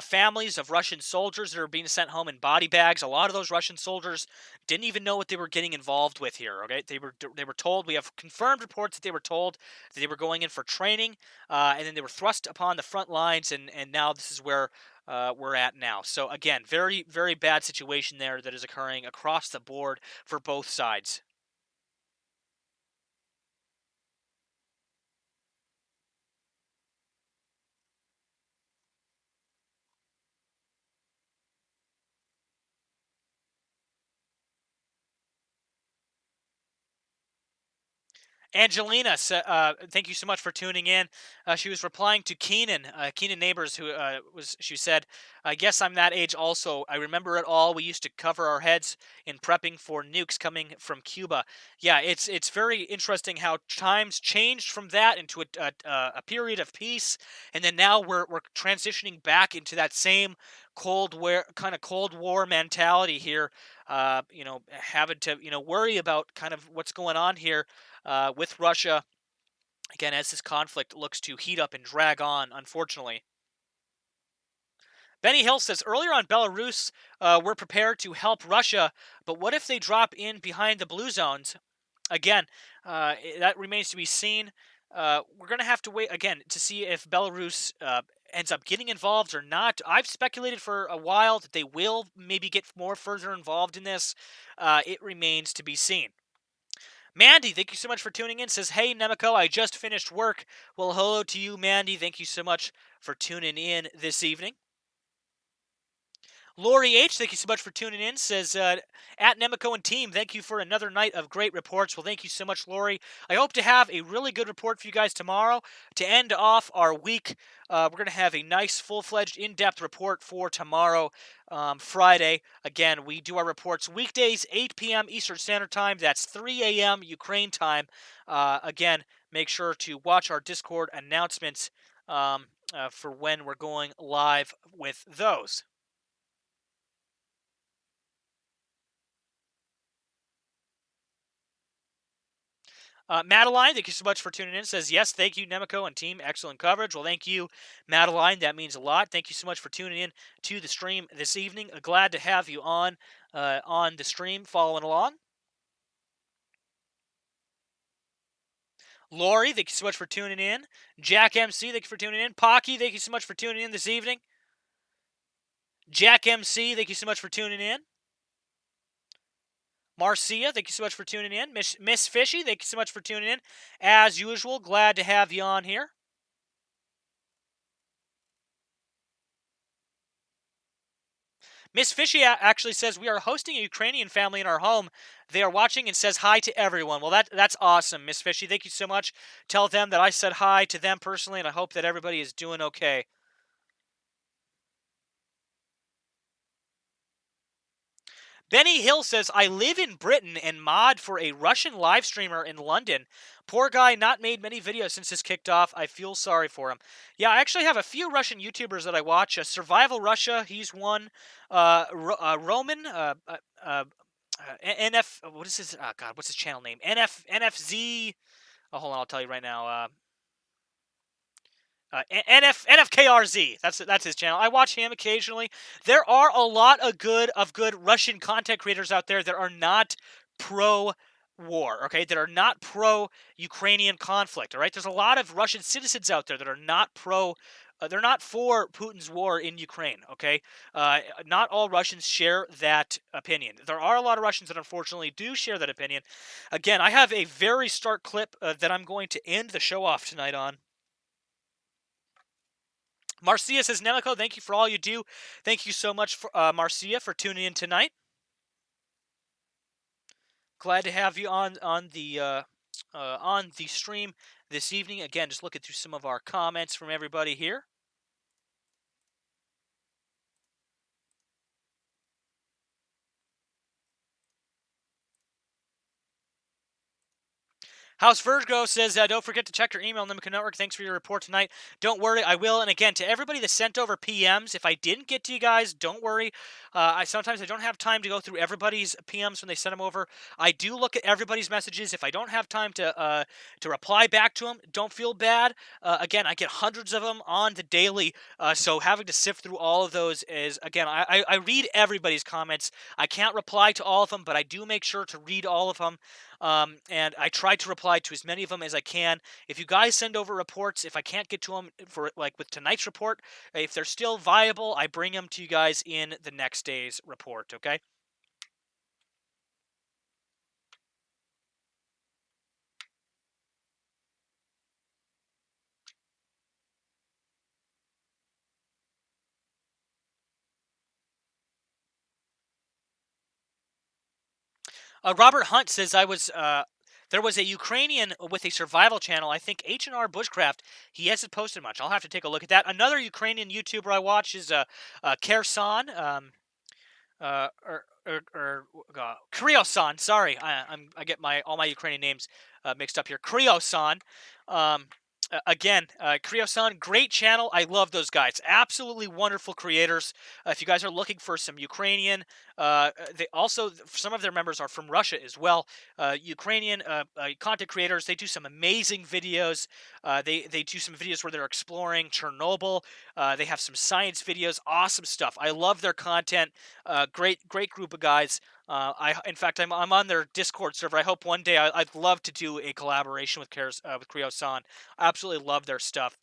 families of Russian soldiers that are being sent home in body bags. A lot of those Russian soldiers didn't even know what they were getting involved with here. Okay, they were told. We have confirmed reports that they were told that they were going in for training, and then they were thrust upon the front lines, and now this is where we're at now. So again, very very bad situation there that is occurring across the board for both sides. Angelina, thank you so much for tuning in. She was replying to Keenan Neighbors, who she said, I guess I'm that age also. I remember it all. We used to cover our heads in prepping for nukes coming from Cuba. Yeah, it's very interesting how times changed from that into a period of peace, and then now we're transitioning back into that same Cold War mentality here. Having to worry about kind of what's going on here with Russia, again, as this conflict looks to heat up and drag on, unfortunately. Benny Hill says, earlier on Belarus, we're prepared to help Russia, but what if they drop in behind the blue zones? Again, that remains to be seen. We're going to have to wait, again, to see if Belarus ends up getting involved or not. I've speculated for a while that they will maybe get more further involved in this. It remains to be seen. Mandy, thank you so much for tuning in. Says, hey, Nemico, I just finished work. Well, hello to you, Mandy. Thank you so much for tuning in this evening. Lori H, thank you so much for tuning in. Says, at Nemico and team, thank you for another night of great reports. Well, thank you so much, Lori. I hope to have a really good report for you guys tomorrow to end off our week. We're going to have a nice, full-fledged, in-depth report for tomorrow, Friday. Again, we do our reports weekdays, 8 p.m. Eastern Standard Time. That's 3 a.m. Ukraine time. Again, make sure to watch our Discord announcements for when we're going live with those. Madeline, thank you so much for tuning in. Says, yes, thank you, Nemico and team. Excellent coverage. Well, thank you, Madeline. That means a lot. Thank you so much for tuning in to the stream this evening. Glad to have you on the stream following along. Lori, thank you so much for tuning in. Jack MC, thank you for tuning in. Pocky, thank you so much for tuning in this evening. Jack MC, thank you so much for tuning in. Marcia, thank you so much for tuning in. Miss Fishy, thank you so much for tuning in. As usual, glad to have you on here. Miss Fishy actually says, we are hosting a Ukrainian family in our home. They are watching and says hi to everyone. Well, that's awesome, Miss Fishy. Thank you so much. Tell them that I said hi to them personally, and I hope that everybody is doing okay. Benny Hill says, I live in Britain and mod for a Russian live streamer in London. Poor guy, not made many videos since this kicked off. I feel sorry for him. Yeah, I actually have a few Russian YouTubers that I watch. Survival Russia, he's one. Roman, NF, what is his, oh God, what's his channel name? NFZ, oh, hold on, I'll tell you right now. NFKRZ. That's his channel. I watch him occasionally. There are a lot of good Russian content creators out there that are not pro war, okay? That are not pro Ukrainian conflict, all right? There's a lot of Russian citizens out there that are not they're not for Putin's war in Ukraine, okay? Not all Russians share that opinion. There are a lot of Russians that unfortunately do share that opinion. Again, I have a very stark clip that I'm going to end the show off tonight on. Marcia says, Nemico, thank you for all you do. Thank you so much, for Marcia, for tuning in tonight. Glad to have you on the stream this evening. Again, just looking through some of our comments from everybody here. House Virgo says, don't forget to check your email, Nemico Network. Thanks for your report tonight. Don't worry, I will. And again, to everybody that sent over PMs, if I didn't get to you guys, don't worry. Sometimes I don't have time to go through everybody's PMs when they send them over. I do look at everybody's messages. If I don't have time to reply back to them, don't feel bad. Again, I get hundreds of them on the daily, so having to sift through all of those is, again, I read everybody's comments. I can't reply to all of them, but I do make sure to read all of them. And I try to reply to as many of them as I can. If you guys send over reports, if I can't get to them for, like with tonight's report, if they're still viable, I bring them to you guys in the next day's report, okay? Robert Hunt says, there was a Ukrainian with a survival channel, I think H&R Bushcraft. He hasn't posted much. I'll have to take a look at that. Another Ukrainian YouTuber I watch is Kherson, Kriosan. Sorry, I get all my Ukrainian names mixed up here. Kriosan. Again, Kriosan, great channel. I love those guys. Absolutely wonderful creators. If you guys are looking for some Ukrainian, they also, some of their members are from Russia as well. Ukrainian content creators. They do some amazing videos. They do some videos where they're exploring Chernobyl. They have some science videos. Awesome stuff. I love their content. Great group of guys. In fact, I'm on their Discord server. I hope one day I'd love to do a collaboration with Kriosan. I absolutely love their stuff.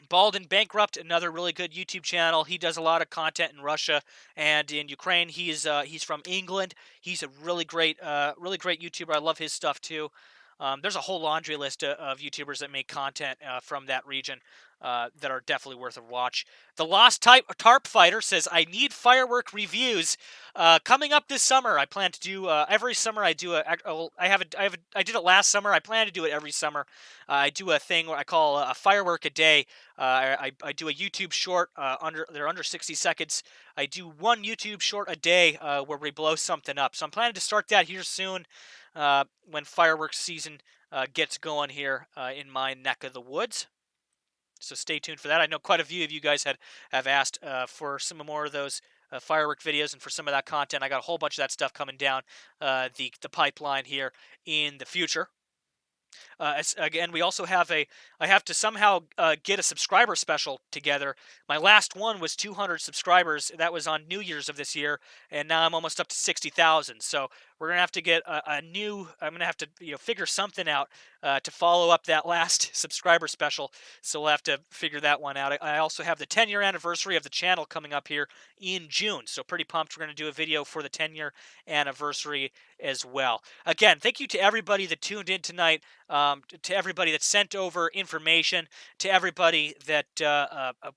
Bald and Bankrupt, another really good YouTube channel. He does a lot of content in Russia and in Ukraine. He's from England. He's a really great YouTuber. I love his stuff too. There's a whole laundry list of YouTubers that make content from that region that are definitely worth a watch. The Lost Tarp Fighter says, I need firework reviews coming up this summer. I plan to do every summer. I did it last summer. I plan to do it every summer. I do a thing where I call a firework a day. I do a YouTube short they're under 60 seconds. I do one YouTube short a day where we blow something up. So I'm planning to start that here soon when fireworks season gets going here in my neck of the woods. So stay tuned for that. I know quite a few of you guys have asked for some more of those firework videos and for some of that content. I got a whole bunch of that stuff coming down the pipeline here in the future. Again, we also have I have to somehow get a subscriber special together. My last one was 200 subscribers. That was on New Year's of this year, and now I'm almost up to 60,000. So we're gonna have to get I'm gonna have to figure something out to follow up that last subscriber special. So we'll have to figure that one out. I also have the 10-year anniversary of the channel coming up here in June. So pretty pumped. We're gonna do a video for the 10-year anniversary as well. Again, thank you to everybody that tuned in tonight. To everybody that sent over information, to everybody that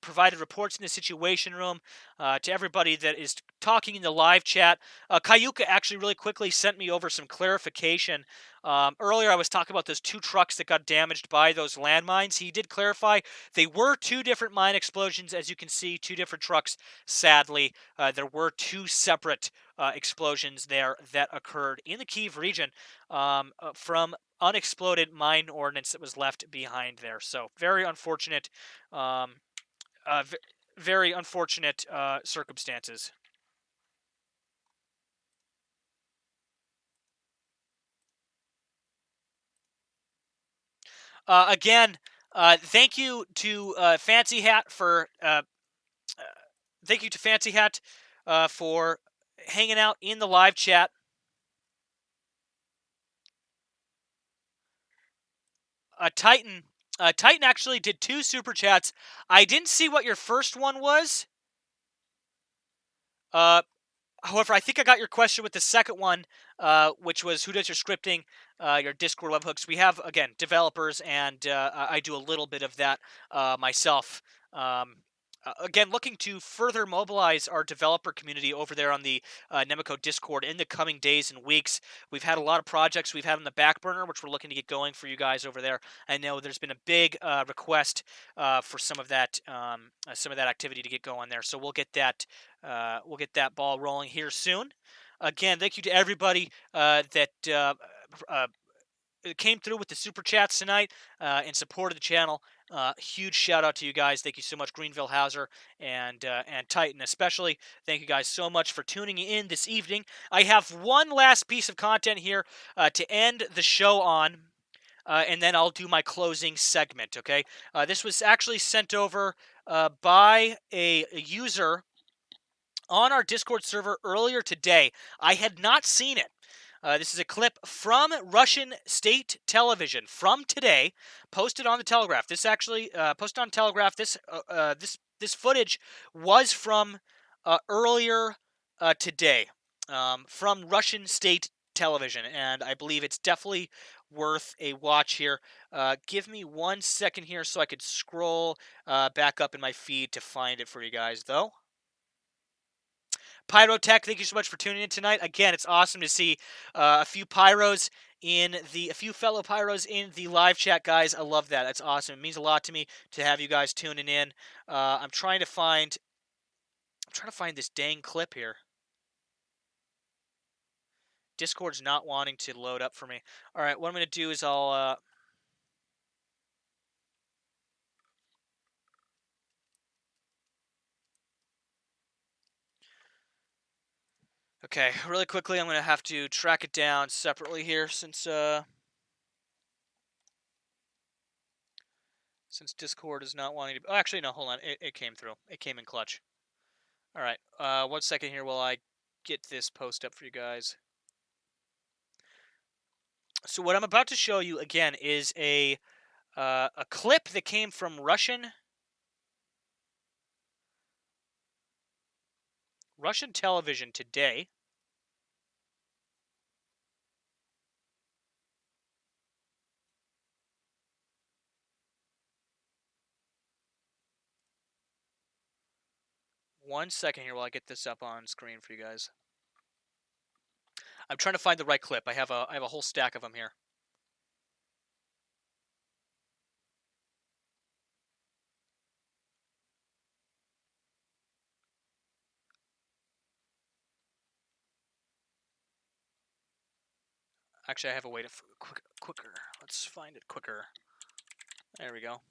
provided reports in the Situation Room, to everybody that is talking in the live chat. Kayuka actually really quickly sent me over some clarification. Earlier I was talking about those two trucks that got damaged by those landmines. He did clarify they were two different mine explosions. As you can see, two different trucks. Sadly, there were two separate explosions there that occurred in the Kiev region from unexploded mine ordnance that was left behind there. So very unfortunate, very unfortunate circumstances. Again, thank you to Fancy Hat for for hanging out in the live chat. Titan actually did 2 super chats. I didn't see what your first one was. However, I think I got your question with the second one, which was who does your scripting, your Discord webhooks. We have, again, developers, and I do a little bit of that myself. Again, looking to further mobilize our developer community over there on the Nemico Discord in the coming days and weeks. We've had a lot of projects we've had on the back burner, which we're looking to get going for you guys over there. I know there's been a big request for some of that activity to get going there, so we'll get that ball rolling here soon. Again, thank you to everybody that came through with the super chats tonight in support of the channel. Huge shout out to you guys. Thank you so much, Greenville Hauser and Titan especially. Thank you guys so much for tuning in this evening. I have one last piece of content here to end the show on. And then I'll do my closing segment, okay? This was actually sent over by a user on our Discord server earlier today. I had not seen it. This is a clip from Russian state television from today, posted on the Telegraph. This actually posted on Telegraph. This footage was from earlier today, from Russian state television, and I believe it's definitely worth a watch here. Give me 1 second here so I could scroll back up in my feed to find it for you guys, though. Pyrotech, thank you so much for tuning in tonight. Again, it's awesome to see a few fellow pyros in the live chat, guys. I love that. That's awesome. It means a lot to me to have you guys tuning in. I'm trying to find this dang clip here. Discord's not wanting to load up for me. All right, what I'm going to do is I'll okay, really quickly, I'm going to have to track it down separately here since Discord is not wanting to... Oh, actually, no, hold on. It came through. It came in clutch. All right, 1 second here while I get this post up for you guys. So what I'm about to show you, again, is a clip that came from Russian television today. One second here while I get this up on screen for you guys. I'm trying to find the right clip. I have a whole stack of them here. Actually, I have a way to quicker. Let's find it quicker. There we go.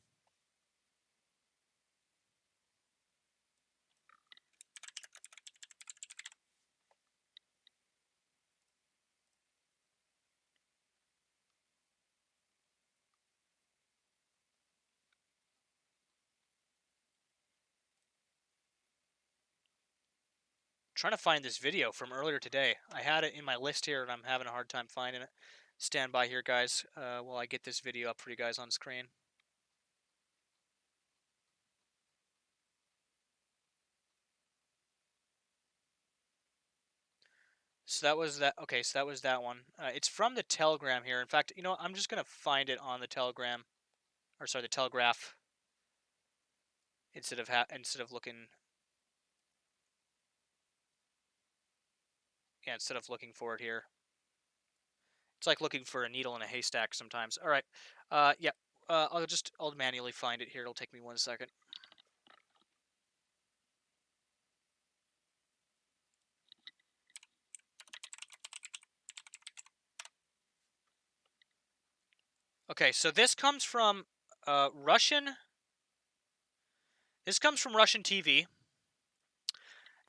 Trying to find this video from earlier today. I had it in my list here, and I'm having a hard time finding it. Stand by here, guys, while I get this video up for you guys on screen. So that was that. Okay, so that was that one. It's from the Telegram here. In fact, you know what? I'm just gonna find it on the Telegram, or sorry, the Telegraph, instead of looking. Yeah, instead of looking for it here. It's like looking for a needle in a haystack sometimes. All right. Yeah. I'll manually find it here. It'll take me 1 second. Okay, so this comes from Russian. This comes from Russian TV.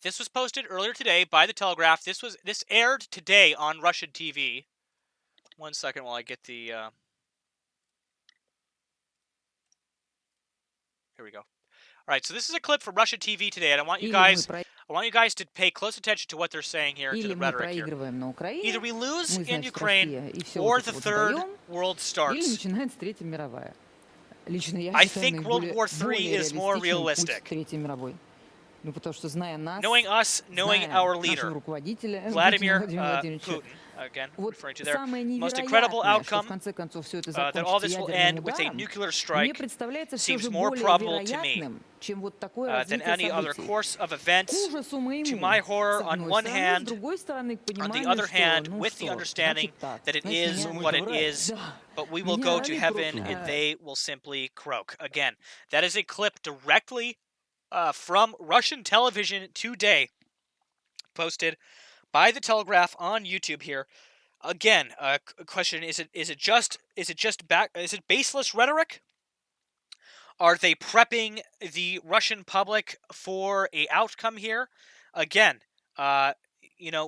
This was posted earlier today by the Telegraph. This aired today on Russian TV. 1 second while I get the. Here we go. All right, so this is a clip from Russian TV today, and I want you guys to pay close attention to what they're saying here, to the rhetoric here. Either we lose in Ukraine, or the Third World starts. I think World War III is more realistic. Knowing us, knowing our leader, Vladimir Putin, again, referring to their most incredible outcome, that all this will end with a nuclear strike, seems more probable to me than any other course of events. To my horror, on one hand, on the other hand, with the understanding that it is what it is, but we will go to heaven and they will simply croak. Again, that is a clip directly from Russian television today, posted by the Telegraph on YouTube here. Again, question: is it just baseless rhetoric? Are they prepping the Russian public for a outcome here? Again, we're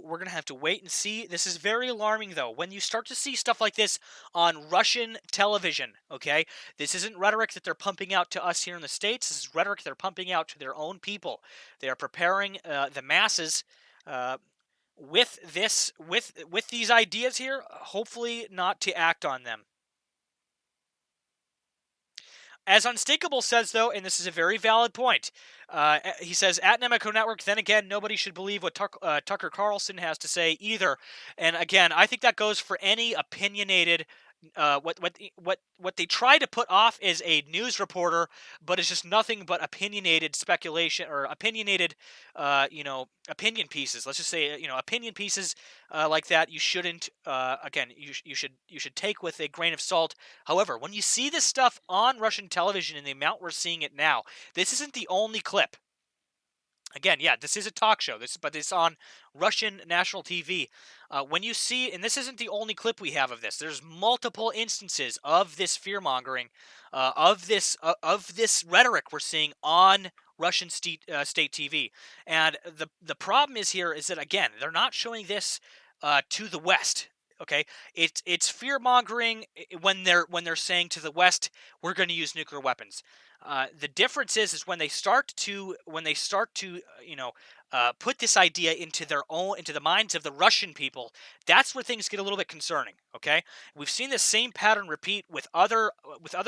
going to have to wait and see. This is very alarming, though. When you start to see stuff like this on Russian television, okay? This isn't rhetoric that they're pumping out to us here in the States. This is rhetoric they're pumping out to their own people. They are preparing the masses with these ideas here, hopefully not to act on them. As Unstickable says, though, and this is a very valid point, he says, at Nemico Network, then again, nobody should believe what Tucker Carlson has to say either. And again, I think that goes for any opinionated, what they try to put off is a news reporter, but it's just nothing but opinionated speculation or opinionated, opinion pieces. Let's just say, opinion pieces like that. You shouldn't. Again, you should take with a grain of salt. However, when you see this stuff on Russian television in the amount we're seeing it now, this isn't the only clip. Again, yeah, this is a talk show. But it's on Russian national TV. When you see, and this isn't the only clip we have of this. There's multiple instances of this fear mongering, of this rhetoric we're seeing on Russian state TV. And the problem is that again, they're not showing this to the West. Okay, it's fear mongering when they're saying to the West, we're going to use nuclear weapons. The difference is when they start to put this idea into the minds of the Russian people. That's where things get a little bit concerning. Okay, we've seen the same pattern repeat with other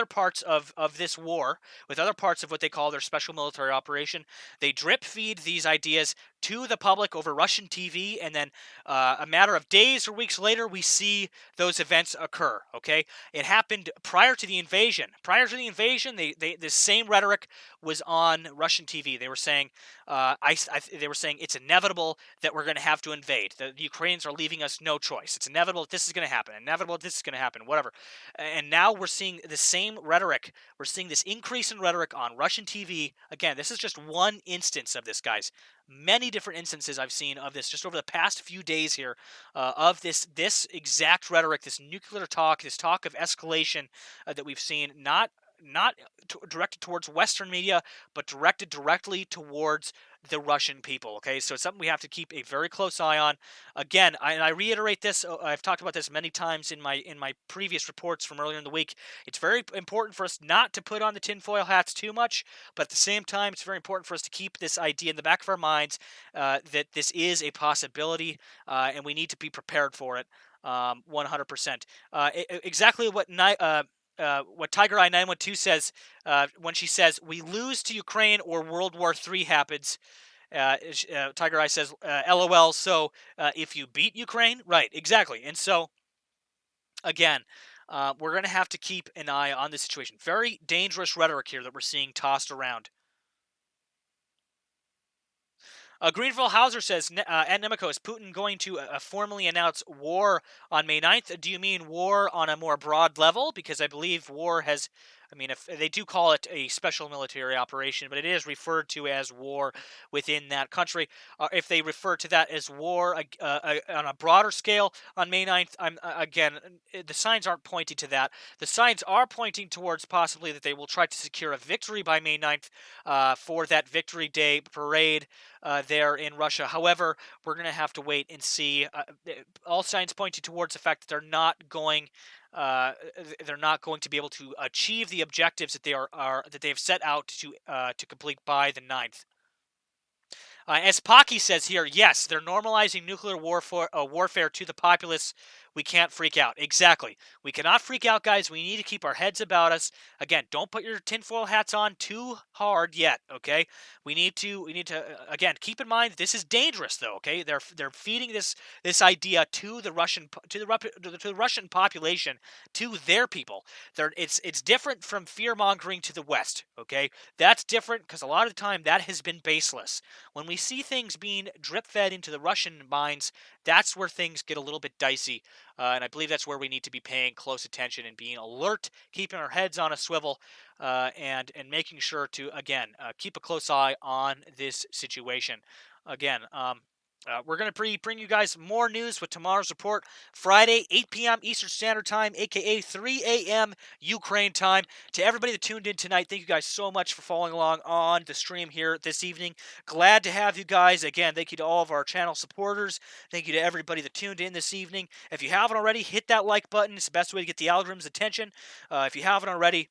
parts of this war, with other parts of what they call their special military operation. They drip feed these ideas to the public over Russian TV, and then a matter of days or weeks later, we see those events occur. Okay, it happened prior to the invasion. Prior to the invasion, this same rhetoric was on Russian TV. They were saying, they were saying it's inevitable that we're going to have to invade. The Ukrainians are leaving us no choice. It's inevitable that this is going to happen. Inevitable that this is going to happen. Whatever. And now we're seeing the same rhetoric. We're seeing this increase in rhetoric on Russian TV. Again, this is just one instance of this, guys. Many different instances I've seen of this just over the past few days here, of this exact rhetoric, this nuclear talk, this talk of escalation that we've seen, not directed towards Western media, but directed directly towards the Russian people. Okay, so it's something we have to keep a very close eye on. Again, I reiterate this. I've talked about this many times in my previous reports from earlier in the week. It's very important for us not to put on the tinfoil hats too much, but at the same time, it's very important for us to keep this idea in the back of our minds that this is a possibility, and we need to be prepared for it 100%. Exactly what Tiger Eye 912 says when she says, "We lose to Ukraine or World War III happens." Tiger Eye says, "LOL." So if you beat Ukraine, right? Exactly. And so again, we're going to have to keep an eye on this situation. Very dangerous rhetoric here that we're seeing tossed around. Greenville Hauser says, at Nemico, is Putin going to formally announce war on May 9th? Do you mean war on a more broad level? Because I believe war has, if they do call it a special military operation, but it is referred to as war within that country. If they refer to that as war on a broader scale on May 9th, again, the signs aren't pointing to that. The signs are pointing towards possibly that they will try to secure a victory by May 9th for that Victory Day parade there in Russia. However, we're going to have to wait and see. All signs pointing towards the fact that they're not going to be able to achieve the objectives that they have set out to complete by the 9th. As Pocky says here, yes, they're normalizing nuclear warfare to the populace. We can't freak out. Exactly. We cannot freak out, guys. We need to keep our heads about us. Again, don't put your tinfoil hats on too hard yet, okay? We need to again, keep in mind this is dangerous though, okay? They're feeding this idea to the Russian population, to their people. It's different from fear-mongering to the West, okay? That's different because a lot of the time that has been baseless. When we see things being drip-fed into the Russian minds, that's where things get a little bit dicey, and I believe that's where we need to be paying close attention and being alert, keeping our heads on a swivel, and making sure to, again, keep a close eye on this situation. Again, we're going to bring you guys more news with tomorrow's report, Friday, 8 p.m. Eastern Standard Time, a.k.a. 3 a.m. Ukraine time. To everybody that tuned in tonight, thank you guys so much for following along on the stream here this evening. Glad to have you guys. Again, thank you to all of our channel supporters. Thank you to everybody that tuned in this evening. If you haven't already, hit that like button. It's the best way to get the algorithm's attention. If you haven't already,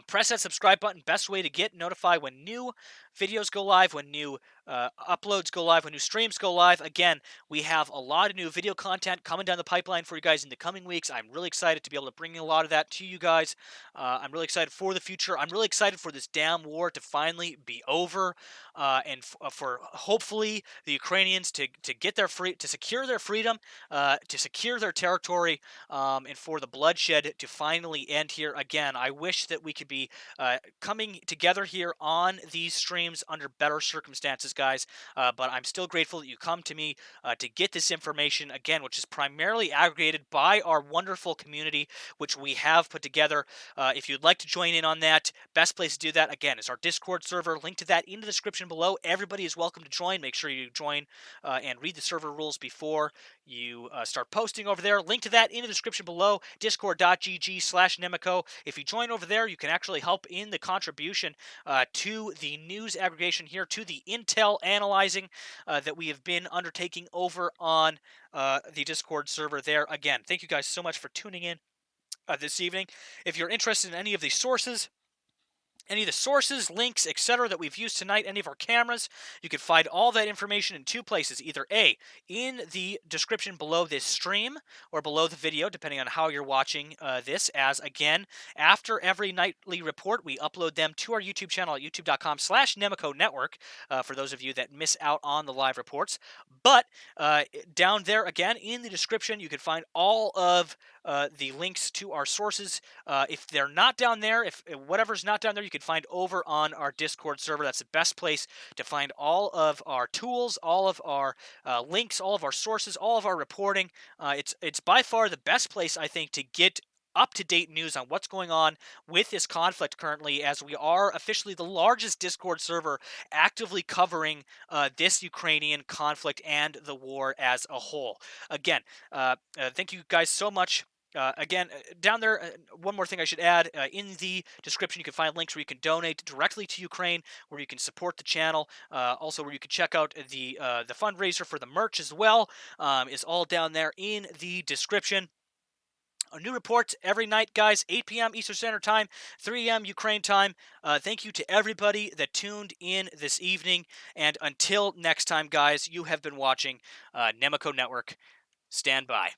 press that subscribe button. Best way to get notified when new videos go live, when new uploads go live, when new streams go live. Again, we have a lot of new video content coming down the pipeline for you guys in the coming weeks. I'm really excited to be able to bring a lot of that to you guys. I'm really excited for the future. I'm really excited for this damn war to finally be over, and for hopefully the Ukrainians to get their to secure their freedom, to secure their territory, and for the bloodshed to finally end here. Again, I wish that we could be coming together here on these streams under better circumstances, guys, but I'm still grateful that you come to me to get this information, again, which is primarily aggregated by our wonderful community, which we have put together. If you'd like to join in on that, best place to do that, again, is our Discord server. Link to that in the description below. Everybody is welcome to join. Make sure you join and read the server rules before you start posting over there. Link to that in the description below, discord.gg/Nemico. If you join over there, you can actually help in the contribution to the news aggregation here, to the intel analyzing that we have been undertaking over on the Discord server there. Again, thank you guys so much for tuning in this evening. If you're interested in any of these sources, any of the sources, links, etc. that we've used tonight, any of our cameras, you can find all that information in two places. Either A, in the description below this stream, or below the video, depending on how you're watching this, as, again, after every nightly report, we upload them to our YouTube channel at youtube.com/Nemico Network, for those of you that miss out on the live reports. But down there, again, in the description, you can find all of the links to our sources. If they're not down there, if whatever's not down there, you can find over on our Discord server. That's the best place to find all of our tools, all of our links, all of our sources, all of our reporting. It's by far the best place, I think, to get up-to-date news on what's going on with this conflict currently, as we are officially the largest Discord server actively covering this Ukrainian conflict and the war as a whole. Again, thank you guys so much. Again, down there, one more thing I should add, in the description you can find links where you can donate directly to Ukraine, where you can support the channel, also where you can check out the fundraiser for the merch as well, is all down there in the description. New reports every night, guys, 8 p.m. Eastern Standard Time, 3 a.m. Ukraine time. Thank you to everybody that tuned in this evening, and until next time, guys, you have been watching Nemico Network. Stand by.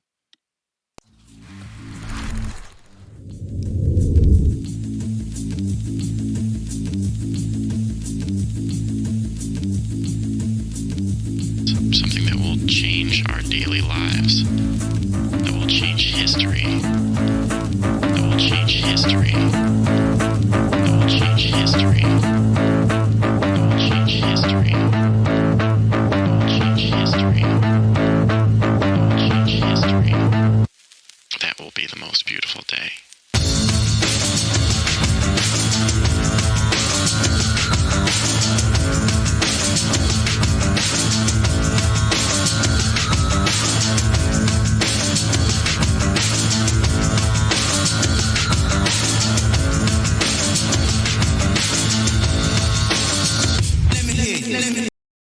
Something that will change our daily lives, that will change history.